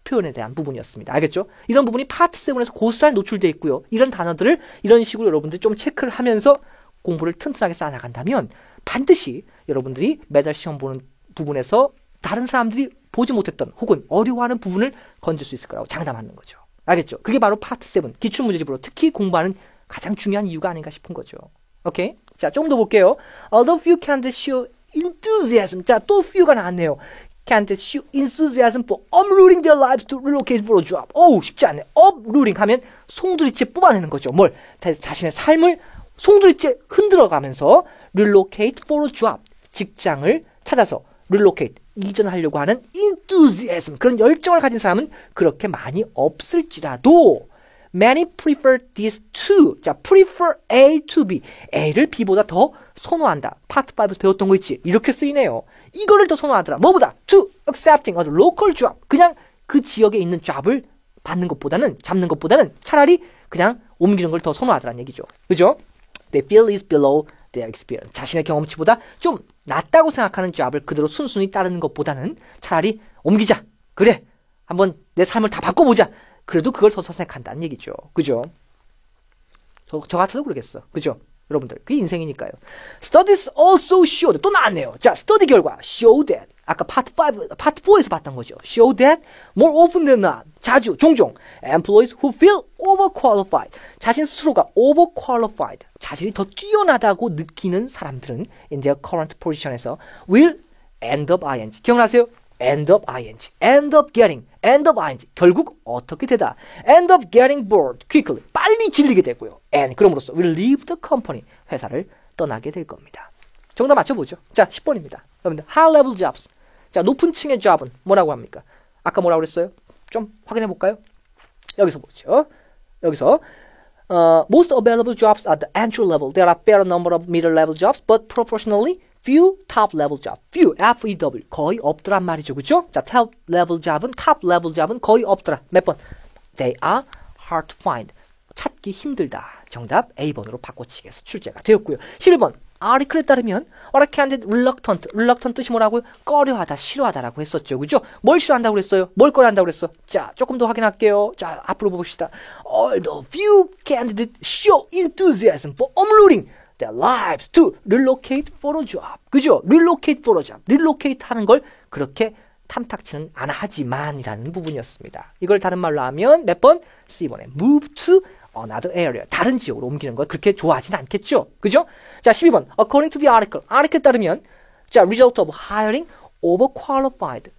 표현에 대한 부분이었습니다. 알겠죠? 이런 부분이 파트 7에서 고스란히 노출되어 있고요. 이런 단어들을 이런 식으로 여러분들이 좀 체크를 하면서 공부를 튼튼하게 쌓아나간다면 반드시 여러분들이 매달 시험 보는 부분에서 다른 사람들이 보지 못했던 혹은 어려워하는 부분을 건질 수 있을 거라고 장담하는 거죠. 알겠죠? 그게 바로 파트 7, 기출문제집으로 특히 공부하는 가장 중요한 이유가 아닌가 싶은 거죠. 오케이? 자, 조금 더 볼게요. Although few candidates show enthusiasm. 자, 또 few가 나왔네요. Candidates show enthusiasm for uprooting their lives to relocate for a job. 어우, 쉽지 않네. uprooting 하면 송두리째 뽑아내는 거죠. 뭘? 자신의 삶을 송두리째 흔들어가면서 relocate for a job. 직장을 찾아서 relocate, 이전하려고 하는 enthusiasm. 그런 열정을 가진 사람은 그렇게 많이 없을지라도 Many prefer these two. 자, prefer A to B. A를 B보다 더 선호한다. 파트 5에서 배웠던 거 있지? 이렇게 쓰이네요. 이거를 더 선호하더라. 뭐보다? To accepting a local job. 그냥 그 지역에 있는 job을 받는 것보다는, 잡는 것보다는 차라리 그냥 옮기는 걸 더 선호하더라는 얘기죠. 그죠? They feel is below their experience. 자신의 경험치보다 좀 낫다고 생각하는 job을 그대로 순순히 따르는 것보다는 차라리 옮기자. 그래. 한번 내 삶을 다 바꿔보자. 그래도 그걸 더 선택한다는 얘기죠. 그죠? 저 같아도 그러겠어. 그죠? 여러분들. 그게 인생이니까요. Studies also showed. 또 나왔네요. 자, 스터디 결과. Show that. 아까 파트 4에서 봤던 거죠. Show that more often than not. 자주, 종종. Employees who feel overqualified. 자신 스스로가 overqualified. 자질이 더 뛰어나다고 느끼는 사람들은 in their current position에서 will end up ing. 기억나세요? end up ing. end up getting. end up ing. 결국 어떻게 되다. end up getting bored quickly. 빨리 질리게 되고요. and 그럼으로써 will leave the company. 회사를 떠나게 될 겁니다. 정답 맞춰보죠. 자, 10번입니다. 여러분들 high level jobs. 자, 높은 층의 job은 뭐라고 합니까? 아까 뭐라고 그랬어요? 좀 확인해 볼까요? 여기서 보죠. 여기서 most available jobs are the entry level. There are fair number of middle level jobs, but proportionally few top level job. few, F-E-W. 거의 없더란 말이죠. 그죠? 자, top level job은, top level job은 거의 없더라. 몇 번? They are hard to find. 찾기 힘들다. 정답 A번으로 바꿔치기해서 출제가 되었고요. 11번. article에 따르면 what a candidate reluctant. reluctant 뜻이 뭐라고요? 꺼려하다, 싫어하다라고 했었죠. 그죠? 뭘 싫어한다고 그랬어요? 뭘 꺼려한다고 그랬어? 자, 조금 더 확인할게요. 자, 앞으로 봅시다. Although few candidates show enthusiasm for uprooting their lives to relocate for a job. 그죠? relocate for a job. relocate 하는 걸 그렇게 탐탁치는 않아 하지만이라는 부분이었습니다. 이걸 다른 말로 하면 몇 번? C번에 move to another area. 다른 지역으로 옮기는 걸 그렇게 좋아하지는 않겠죠. 그죠? 자, 12번. According to the article. article에 따르면 자, result of hiring overqualified.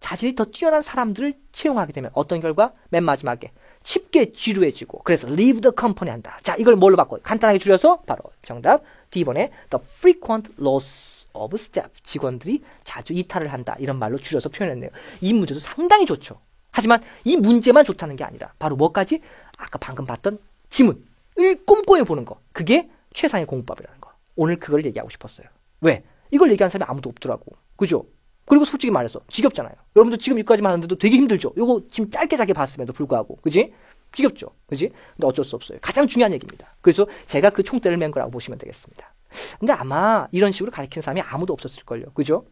자질이 더 뛰어난 사람들을 채용하게 되면 어떤 결과? 맨 마지막에 쉽게 지루해지고 그래서 leave the company 한다. 자, 이걸 뭘로 바꿔요? 간단하게 줄여서 바로 정답 D번에 the frequent loss of staff. 직원들이 자주 이탈을 한다. 이런 말로 줄여서 표현했네요. 이 문제도 상당히 좋죠. 하지만 이 문제만 좋다는 게 아니라 바로 뭐까지? 아까 방금 봤던 지문을 꼼꼼히 보는 거. 그게 최상의 공부법이라는 거. 오늘 그걸 얘기하고 싶었어요. 왜? 이걸 얘기하는 사람이 아무도 없더라고. 그죠? 그리고 솔직히 말해서 지겹잖아요. 여러분들 지금 여기까지만 하는데도 되게 힘들죠? 요거 지금 짧게 봤음에도 불구하고. 그지? 지겹죠? 그지? 근데 어쩔 수 없어요. 가장 중요한 얘기입니다. 그래서 제가 그 총대를 맨 거라고 보시면 되겠습니다. 근데 아마 이런 식으로 가르치는 사람이 아무도 없었을걸요. 그죠?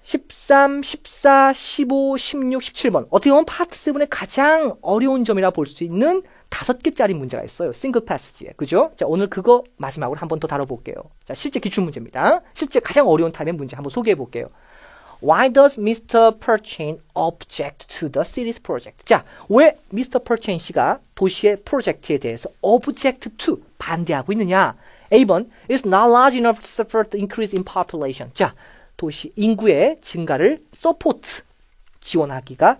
13, 14, 15, 16, 17번. 어떻게 보면 파트 7의 가장 어려운 점이라 볼 수 있는 5개짜리 문제가 있어요. 싱글 패스지에. 그죠? 자, 오늘 그거 마지막으로 한 번 더 다뤄볼게요. 자, 실제 기출문제입니다. 실제 가장 어려운 타입의 문제 한번 소개해볼게요. Why does Mr. Perchain object to the city's project? 자, 왜 Mr. Perchain 씨가 도시의 프로젝트에 대해서 object to 반대하고 있느냐? A번, it's not large enough to support the increase in population. 자, 도시 인구의 증가를 서포트 지원하기가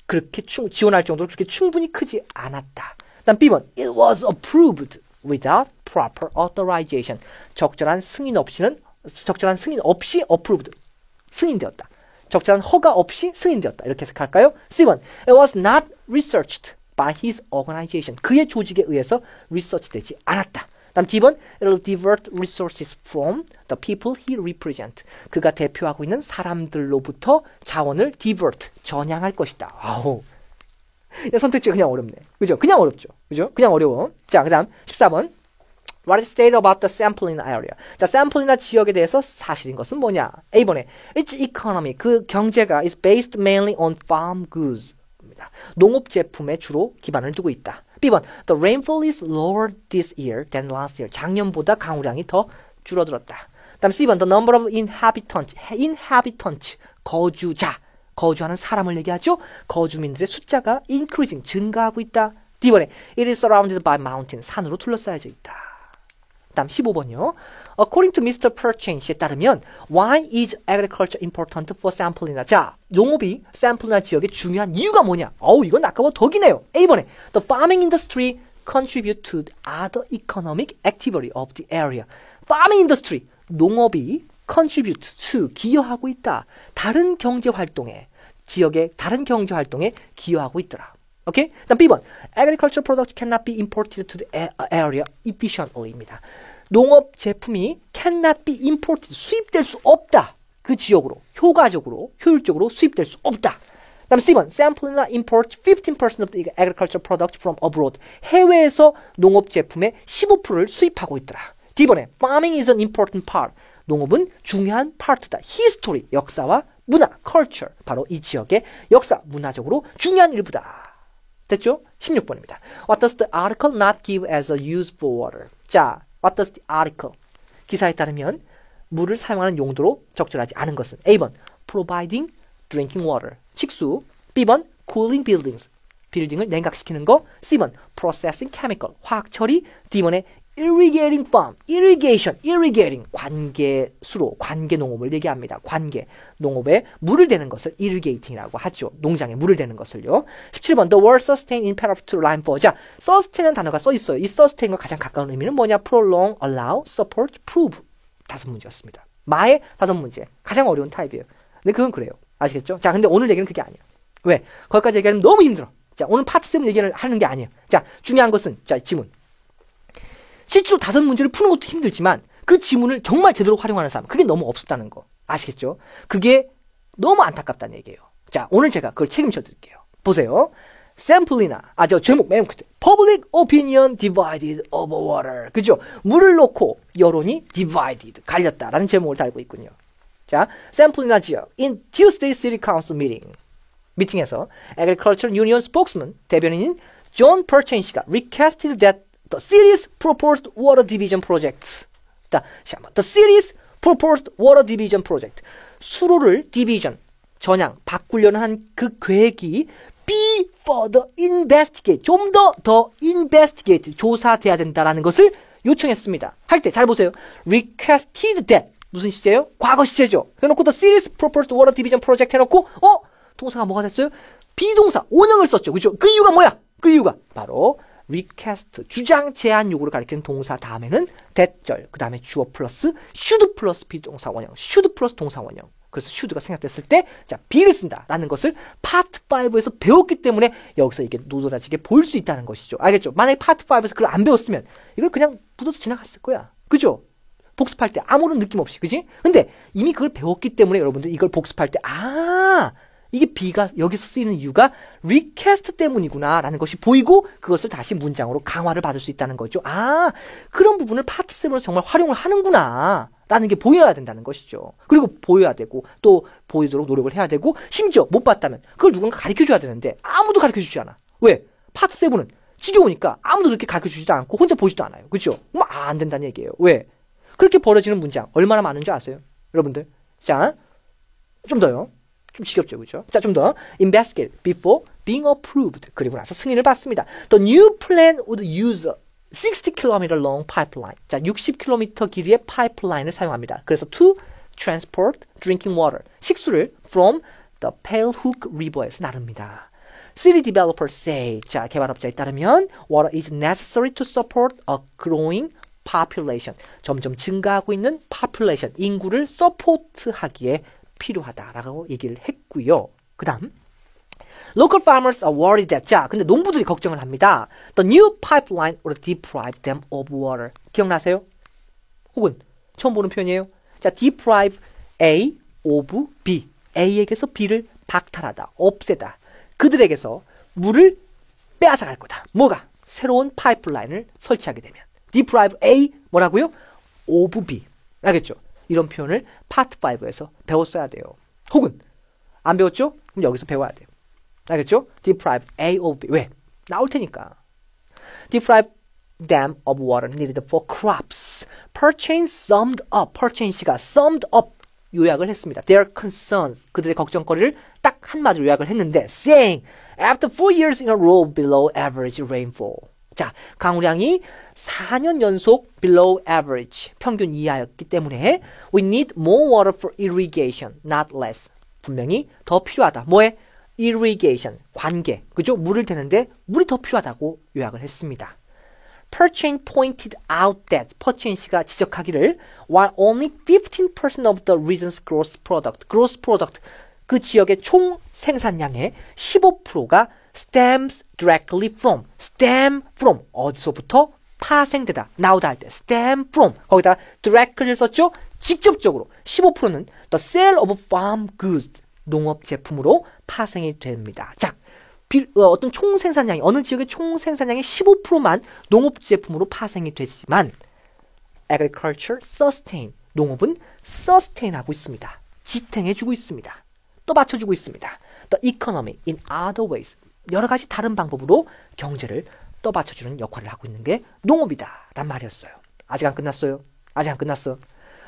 그렇게 지원할 정도로 그렇게 충분히 크지 않았다. 다음 B번 it was approved without proper authorization. 적절한 승인 없이 approved 승인되었다. 적절한 허가 없이 승인되었다. 이렇게 해석할까요? C번 it was not researched by his organization. 그의 조직에 의해서 리서치되지 않았다. 다음 D번 it will divert resources from the people he represents. 그가 대표하고 있는 사람들로부터 자원을 divert, 전향할 것이다. 아우, 선택지가 그냥 어렵네. 그죠? 그냥 어렵죠. 그죠? 그냥 어려워. 자, 그 다음 14번 What is stated about the sampling area? 자, 샘플이나 지역에 대해서 사실인 것은 뭐냐? A번에 its economy, 그 경제가 is based mainly on farm goods. 농업 제품에 주로 기반을 두고 있다. B번 The rainfall is lower this year than last year. 작년보다 강우량이 더 줄어들었다. 다음 C번 The number of inhabitants 거주하는 사람을 얘기하죠. 거주민들의 숫자가 increasing, 증가하고 있다. D번에 It is surrounded by mountains. 산으로 둘러싸여져 있다. 다음 15번이요. According to Mr. Perchain 씨에 따르면 Why is agriculture important for Samplina? 자, 농업이 샘플이나 지역에 중요한 이유가 뭐냐? 이건 아까보다 더 기네요. A번에 The farming industry contribute to the other economic activity of the area. Farming industry, 농업이 contribute to, 기여하고 있다. 다른 경제 활동에, 지역의 다른 경제 활동에 기여하고 있더라. 오케이? 다음 B번 Agricultural products cannot be imported to the area efficiently입니다. 농업 제품이 cannot be imported, 수입될 수 없다. 그 지역으로, 효과적으로, 효율적으로 수입될 수 없다. 다음 C번 Samplina import 15% of the agricultural products from abroad. 해외에서 농업 제품의 15%를 수입하고 있더라. D번에 Farming is an important part. 농업은 중요한 파트다. History, 역사와 문화, culture. 바로 이 지역의 역사, 문화적으로 중요한 일부다. 됐죠? 16번입니다. What does the article not give as a use for water? 자, what does the article? 기사에 따르면 물을 사용하는 용도로 적절하지 않은 것은 A번 providing drinking water, 식수. B번 cooling buildings, 빌딩을 냉각시키는 거. C번 processing chemical, 화학 처리. D번에 irrigating farm, irrigating, 관계수로, 관계 농업을 얘기합니다. 관계 농업에 물을 대는 것을 irrigating이라고 하죠. 농장에 물을 대는 것을요. 17번 the word sustain in paragraph to line 4. 자, sustain이라는 단어가 써 있어요. 이 sustain과 가장 가까운 의미는 뭐냐? prolong, allow, support, prove. 5문제였습니다. 마의 5문제. 가장 어려운 타입이에요. 근데 그건 그래요. 아시겠죠? 자, 근데 오늘 얘기는 그게 아니에요. 왜? 거기까지 얘기하면 너무 힘들어. 자, 오늘 파트 7 얘기를 하는 게 아니에요. 자, 중요한 것은, 자, 지문. 실제로 5문제를 푸는 것도 힘들지만 그 지문을 정말 제대로 활용하는 사람, 그게 너무 없었다는 거 아시겠죠? 그게 너무 안타깝다는 얘기예요. 자, 오늘 제가 그걸 책임져 드릴게요. 보세요. 샘플이나 저 제목 맨 끝에 Public Opinion Divided Over Water. 그죠? 물을 놓고 여론이 divided, 갈렸다라는 제목을 달고 있군요. 자, 샘플이나 지역 In Tuesday City Council Meeting. 미팅에서 Agricultural Union Spokesman, 대변인인 John Perchain 씨가 requested that The city's proposed water division project. The city's proposed water division project. 수로를 division, 전향, 바꾸려는 한 그 계획이 be further investigate, 좀 더 investigate, 조사돼야 된다라는 것을 요청했습니다. 할 때 잘 보세요. requested that. 무슨 시제예요? 과거 시제죠. 해놓고 the city's proposed water division project 해놓고 동사가 뭐가 됐어요? 비동사, 원형을 썼죠. 그죠? 그 이유가 뭐야? 그 이유가 바로 request, 주장, 제안, 요구를 가리키는 동사 다음에는 대절, 그 다음에 주어 플러스 should 플러스 비동사 원형, should 플러스 동사 원형. 그래서 should가 생략됐을 때, 자, be를 쓴다라는 것을 파트 5에서 배웠기 때문에 여기서 이게 노돌아지게 볼 수 있다는 것이죠. 알겠죠? 만약에 파트 5에서 그걸 안 배웠으면 이걸 그냥 묻어서 지나갔을 거야. 그죠? 복습할 때 아무런 느낌 없이, 그지? 근데 이미 그걸 배웠기 때문에 여러분들 이걸 복습할 때, 이게 B가 여기서 쓰이는 이유가 request 때문이구나 라는 것이 보이고 그것을 다시 문장으로 강화를 받을 수 있다는 거죠. 그런 부분을 파트 7에서 정말 활용을 하는구나 라는 게 보여야 된다는 것이죠. 그리고 보여야 되고 또 보이도록 노력을 해야 되고 심지어 못 봤다면 그걸 누군가 가르쳐줘야 되는데 아무도 가르쳐주지 않아. 왜? 파트 7은 지겨우니까 아무도 그렇게 가르쳐주지도 않고 혼자 보지도 않아요. 그렇죠? 안 된다는 얘기예요. 왜? 그렇게 벌어지는 문장 얼마나 많은 줄 아세요? 여러분들. 자, 좀 더요. 좀 지겹죠, 그렇죠? 자, 좀 더. Investigate before being approved. 그리고 나서 승인을 받습니다. The new plan would use a 60km long pipeline. 자, 60km 길이의 파이프라인을 사용합니다. 그래서 to transport drinking water. 식수를 from the Palehook River에서 나릅니다. City developers say. 자, 개발업자에 따르면 water is necessary to support a growing population. 점점 증가하고 있는 population. 인구를 서포트하기에 필요하다라고 얘기를 했고요. 그 다음 Local farmers are worried that 자, 근데 농부들이 걱정을 합니다. The new pipeline would deprive them of water. 기억나세요? 혹은 처음 보는 표현이에요. 자, deprive A of B. A에게서 B를 박탈하다, 없애다. 그들에게서 물을 빼앗아갈 거다. 뭐가? 새로운 파이프라인을 설치하게 되면. deprive A 뭐라고요? of B. 알겠죠? 이런 표현을 파트 5에서 배웠어야 돼요. 혹은 안 배웠죠? 그럼 여기서 배워야 돼요. 알겠죠? deprive A of B. 왜? 나올 테니까. deprive them of water needed for crops. Perchain summed up. Perchain 씨가 summed up 요약을 했습니다. Their concerns. 그들의 걱정거리를 딱 한마디로 요약을 했는데 saying after 4 years in a row below average rainfall. 자, 강우량이 4년 연속 below average, 평균 이하였기 때문에 we need more water for irrigation, not less. 분명히 더 필요하다. 뭐에? irrigation, 관계. 그죠? 물을 대는데 물이 더 필요하다고 요약을 했습니다. Perchain pointed out that 퍼체인 씨가 지적하기를 while only 15% of the region's gross product 그 지역의 총 생산량의 15%가 stems directly from 어디서부터 파생되다 나오다 할 때 stem from 거기다 directly를 썼죠. 직접적으로 15%는 the sale of farm goods 농업 제품으로 파생이 됩니다. 자, 어떤 총 생산량이 어느 지역의 총 생산량의 15%만 농업 제품으로 파생이 되지만 agriculture sustain 농업은 sustain하고 있습니다. 지탱해주고 있습니다. 또 받쳐주고 있습니다. The economy in other ways 여러 가지 다른 방법으로 경제를 떠받쳐주는 역할을 하고 있는 게 농업이다 란 말이었어요. 아직 안 끝났어요. 아직 안 끝났어.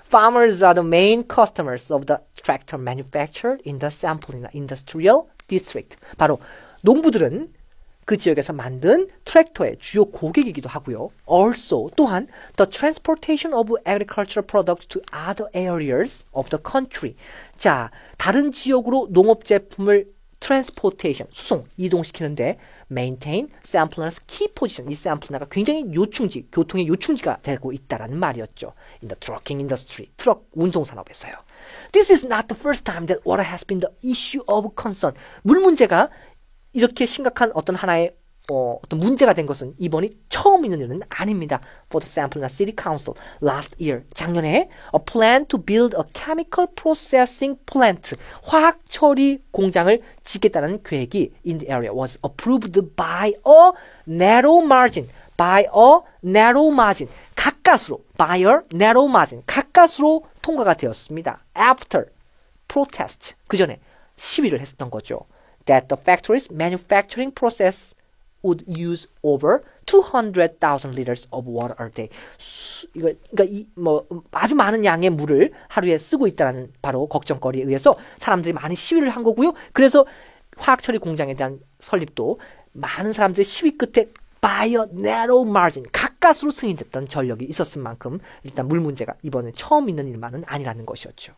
Farmers are the main customers of the tractor manufactured in the Samplina Industrial District. 바로 농부들은 그 지역에서 만든 트랙터의 주요 고객이기도 하고요. Also, 또한 the transportation of agricultural products to other areas of the country. 자, 다른 지역으로 농업 제품을 transportation, 수송, 이동시키는데 maintain Samplina's key position. 이 Samplina가 굉장히 요충지, 교통의 요충지가 되고 있다라는 말이었죠. In the trucking industry, 트럭 운송 산업에서요. This is not the first time that water has been the issue of concern. 물 문제가 이렇게 심각한 어떤 하나의 어떤 문제가 된 것은 이번이 처음 있는 일은 아닙니다. For the Samplina City Council last year 작년에 a plan to build a chemical processing plant 화학 처리 공장을 짓겠다는 계획이 in the area was approved by a narrow margin. By a narrow margin. 가까스로 by a narrow margin. 가까스로 통과가 되었습니다. After protest. 그 전에 시위를 했었던 거죠. That the factory's manufacturing process would use over 200,000 liters of water a day. 아주 많은 양의 물을 하루에 쓰고 있다는 바로 걱정거리에 의해서 사람들이 많이 시위를 한 거고요. 그래서 화학처리 공장에 대한 설립도 많은 사람들의 시위 끝에 by a narrow margin, 가까스로 승인됐던 전력이 있었을 만큼 일단 물 문제가 이번에 처음 있는 일만은 아니라는 것이었죠.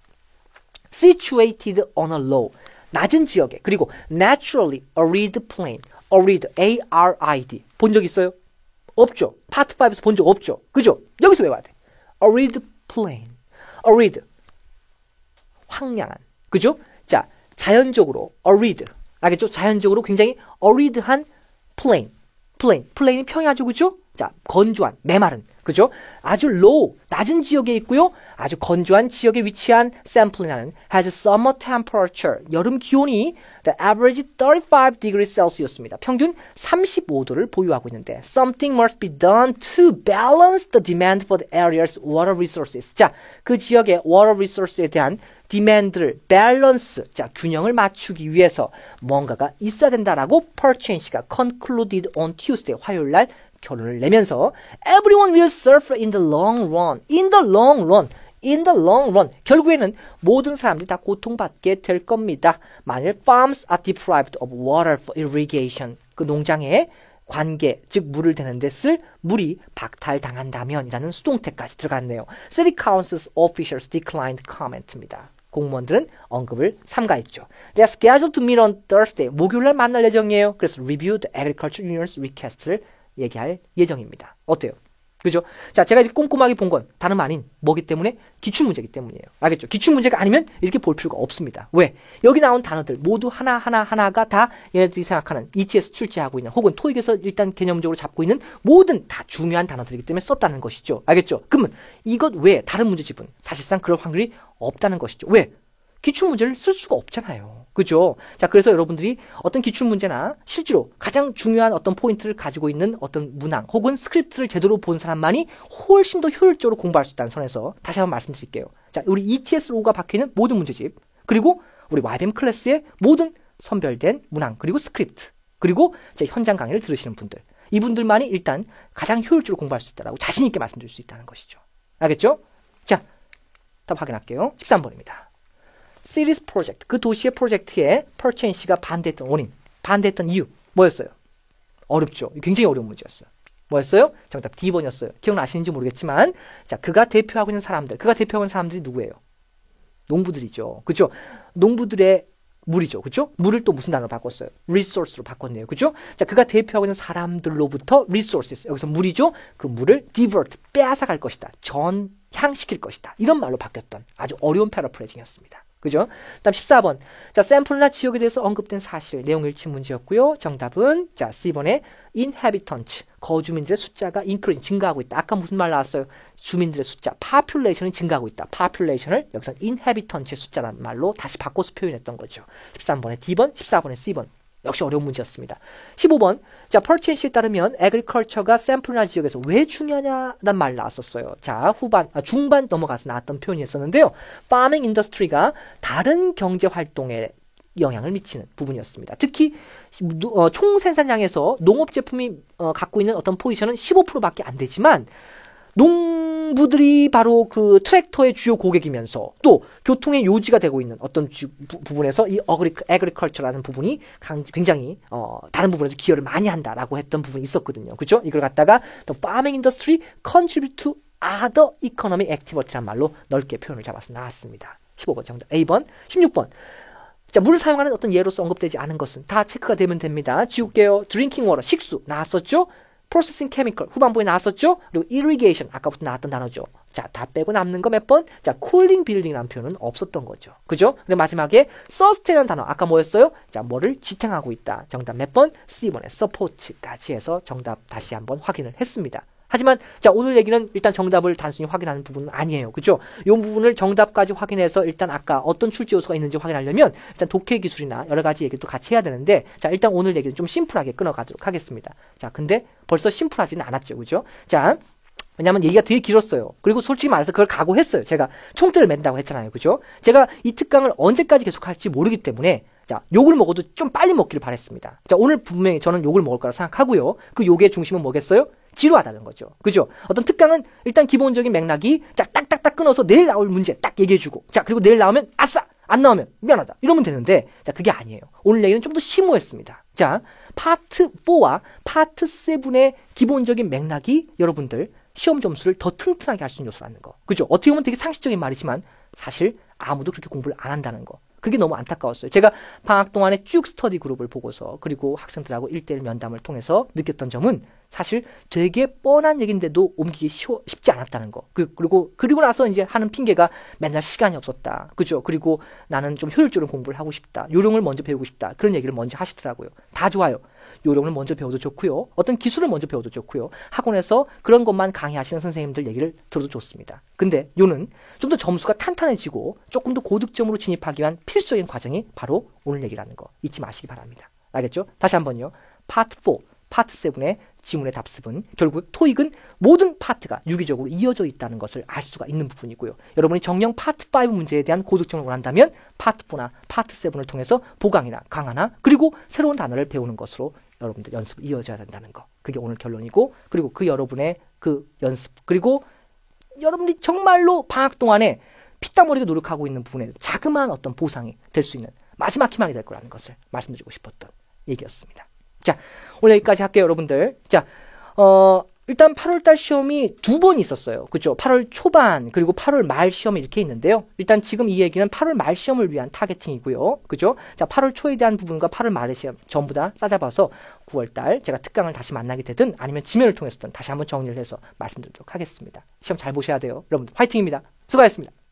Situated on a low, 낮은 지역에, 그리고 naturally arid plain, arid, A-R-I-D. 본 적 있어요? 없죠. 파트 5에서 본 적 없죠. 그죠? 여기서 외워야 돼. arid plain, arid, 황량한. 그죠? 자, 자연적으로 arid, 알겠죠? 자연적으로 굉장히 arid한 plain이 평야죠. 그죠? 자, 건조한, 메마른, 그죠? 아주 low, 낮은 지역에 있고요. 아주 건조한 지역에 위치한 샘플이라는 has summer temperature, 여름 기온이 the average 35 degrees Celsius입니다. 평균 35도를 보유하고 있는데 something must be done to balance the demand for the area's water resources. 자, 그 지역의 water resource에 대한 demand를 balance, 자, 균형을 맞추기 위해서 뭔가가 있어야 된다라고 퍼첸시가 concluded on Tuesday, 화요일 날 결론을 내면서 everyone will suffer in the long run, in the long run, in the long run. 결국에는 모든 사람들이 다 고통받게 될 겁니다. 만일 farms are deprived of water for irrigation, 그 농장의 관계, 즉 물을 대는 데 쓸 물이 박탈당한다면이라는 수동태까지 들어갔네요. City Council's officials declined comment입니다. 공무원들은 언급을 삼가했죠. They are scheduled to meet on Thursday. 목요일 날 만날 예정이에요. 그래서 review the agriculture union's request를 얘기할 예정입니다. 어때요? 그죠? 자, 제가 이렇게 꼼꼼하게 본 건 다름 아닌 뭐기 때문에? 기출문제이기 때문이에요. 알겠죠? 기출문제가 아니면 이렇게 볼 필요가 없습니다. 왜? 여기 나온 단어들 모두 하나가 다 얘네들이 생각하는 ETS 출제하고 있는 혹은 토익에서 일단 개념적으로 잡고 있는 모든 다 중요한 단어들이기 때문에 썼다는 것이죠. 알겠죠? 그러면 이것 외에 다른 문제 지분 사실상 그럴 확률이 없다는 것이죠. 왜? 기출문제를 쓸 수가 없잖아요. 그죠? 자, 그래서 여러분들이 어떤 기출문제나 실제로 가장 중요한 어떤 포인트를 가지고 있는 어떤 문항 혹은 스크립트를 제대로 본 사람만이 훨씬 더 효율적으로 공부할 수 있다는 선에서 다시 한번 말씀드릴게요. 자, 우리 ETS 로고가 박혀있는 모든 문제집, 그리고 우리 YBM 클래스의 모든 선별된 문항, 그리고 스크립트, 그리고 제 현장 강의를 들으시는 분들, 이분들만이 일단 가장 효율적으로 공부할 수 있다라고 자신 있게 말씀드릴 수 있다는 것이죠. 알겠죠? 자, 답 확인할게요. 13번입니다. 시리즈 프로젝트, 그 도시의 프로젝트에 퍼첸시가 반대했던 원인, 반대했던 이유 뭐였어요? 어렵죠. 굉장히 어려운 문제였어요. 뭐였어요? 정답 D번이었어요. 기억나시는지 모르겠지만, 자, 그가 대표하고 있는 사람들이 누구예요? 농부들이죠. 그죠? 농부들의 물이죠. 그죠? 물을 또 무슨 단어로 바꿨어요? resource로 바꿨네요. 그죠? 자, 그가 대표하고 있는 사람들로부터 resources, 여기서 물이죠. 그 물을 divert, 빼앗아갈 것이다. 전향시킬 것이다. 이런 말로 바뀌었던 아주 어려운 패러프레이징이었습니다. 그죠? 다음 14번. 자, 샘플이나 지역에 대해서 언급된 사실, 내용 일치 문제였고요. 정답은, 자, C번에 inhabitants, 거주민들의 숫자가 increase, 증가하고 있다. 아까 무슨 말 나왔어요? 주민들의 숫자, population이 증가하고 있다. population을 여기서 inhabitants의 숫자라는 말로 다시 바꿔서 표현했던 거죠. 13번에 D번, 14번에 C번. 역시 어려운 문제였습니다. 15번. 자, 퍼첸시에 따르면 agriculture가 샘플이나 지역에서 왜 중요하냐라는 말 나왔었어요. 자, 중반 넘어가서 나왔던 표현이었었는데요. farming industry가 다른 경제 활동에 영향을 미치는 부분이었습니다. 특히 총 생산량에서 농업 제품이 갖고 있는 어떤 포지션은 15%밖에 안 되지만 농부들이 바로 그 트랙터의 주요 고객이면서 또 교통의 요지가 되고 있는 어떤 부분에서 이 agriculture라는 부분이 굉장히 다른 부분에서 기여를 많이 한다라고 했던 부분이 있었거든요. 그죠? 이걸 갖다가 the farming industry contribute to other economic activity라는 말로 넓게 표현을 잡아서 나왔습니다. 15번 정답 A번. 16번. 자, 물을 사용하는 어떤 예로서 언급되지 않은 것은 다 체크가 되면 됩니다. 지울게요. drinking water, 식수 나왔었죠? processing chemical 후반부에 나왔었죠? 그리고 irrigation 아까부터 나왔던 단어죠. 자, 다 빼고 남는 거 몇 번? 자, cooling building이라는 표현은 없었던 거죠. 그죠? 그리고 마지막에 sustain이라는 단어 아까 뭐였어요? 자, 뭐를 지탱하고 있다. 정답 몇 번? C번에 support까지 해서 정답 다시 한번 확인을 했습니다. 하지만 자, 오늘 얘기는 일단 정답을 단순히 확인하는 부분은 아니에요. 그죠? 이 부분을 정답까지 확인해서 일단 아까 어떤 출제 요소가 있는지 확인하려면 일단 독해 기술이나 여러 가지 얘기를 또 같이 해야 되는데, 자, 일단 오늘 얘기는 좀 심플하게 끊어가도록 하겠습니다. 자, 근데 벌써 심플하지는 않았죠. 그죠? 자, 왜냐면 얘기가 되게 길었어요. 그리고 솔직히 말해서 그걸 각오했어요. 제가 총대를 맨다고 했잖아요. 그죠? 제가 이 특강을 언제까지 계속할지 모르기 때문에 자, 욕을 먹어도 좀 빨리 먹기를 바랬습니다. 자, 오늘 분명히 저는 욕을 먹을 거라 생각하고요. 그 욕의 중심은 뭐겠어요? 지루하다는 거죠. 그죠? 어떤 특강은 일단 기본적인 맥락이 자, 딱딱딱 끊어서 내일 나올 문제 딱 얘기해주고, 자, 그리고 내일 나오면 아싸! 안 나오면 미안하다. 이러면 되는데, 자, 그게 아니에요. 오늘 얘기는 좀 더 심오했습니다. 자, 파트 4와 파트 7의 기본적인 맥락이 여러분들 시험 점수를 더 튼튼하게 할 수 있는 요소라는 거. 그죠? 어떻게 보면 되게 상식적인 말이지만 사실 아무도 그렇게 공부를 안 한다는 거. 그게 너무 안타까웠어요. 제가 방학 동안에 쭉 스터디 그룹을 보고서 그리고 학생들하고 1대1 면담을 통해서 느꼈던 점은 사실 되게 뻔한 얘기인데도 옮기기 쉽지 않았다는 거. 그리고 나서 이제 하는 핑계가 맨날 시간이 없었다. 그죠? 그리고 나는 좀 효율적으로 공부를 하고 싶다. 요령을 먼저 배우고 싶다. 그런 얘기를 먼저 하시더라고요. 다 좋아요. 요령을 먼저 배워도 좋고요. 어떤 기술을 먼저 배워도 좋고요. 학원에서 그런 것만 강의하시는 선생님들 얘기를 들어도 좋습니다. 근데 요는 좀 더 점수가 탄탄해지고 조금 더 고득점으로 진입하기 위한 필수적인 과정이 바로 오늘 얘기라는 거 잊지 마시기 바랍니다. 알겠죠? 다시 한번요. 파트 4, 파트 7의 지문의 답습은 결국 토익은 모든 파트가 유기적으로 이어져 있다는 것을 알 수가 있는 부분이고요. 여러분이 정령 파트 5 문제에 대한 고득점을 원한다면 파트 4나 파트 7을 통해서 보강이나 강화나 그리고 새로운 단어를 배우는 것으로 여러분들 연습을 이어져야 된다는 거. 그게 오늘 결론이고 그리고 그 여러분의 그 연습 그리고 여러분이 정말로 방학 동안에 피땀 흘리게 노력하고 있는 부분에 자그마한 어떤 보상이 될 수 있는 마지막 희망이 될 거라는 것을 말씀드리고 싶었던 얘기였습니다. 자, 오늘 여기까지 할게요, 여러분들. 자, 일단 8월달 시험이 2번 있었어요. 그죠? 8월 초반, 그리고 8월 말 시험이 이렇게 있는데요. 일단 지금 이 얘기는 8월 말 시험을 위한 타겟팅이고요. 그죠? 자, 8월 초에 대한 부분과 8월 말의 시험 전부 다 싸잡아서 9월달 제가 특강을 다시 만나게 되든 아니면 지면을 통해서든 다시 한번 정리를 해서 말씀드리도록 하겠습니다. 시험 잘 보셔야 돼요. 여러분들 화이팅입니다. 수고하셨습니다.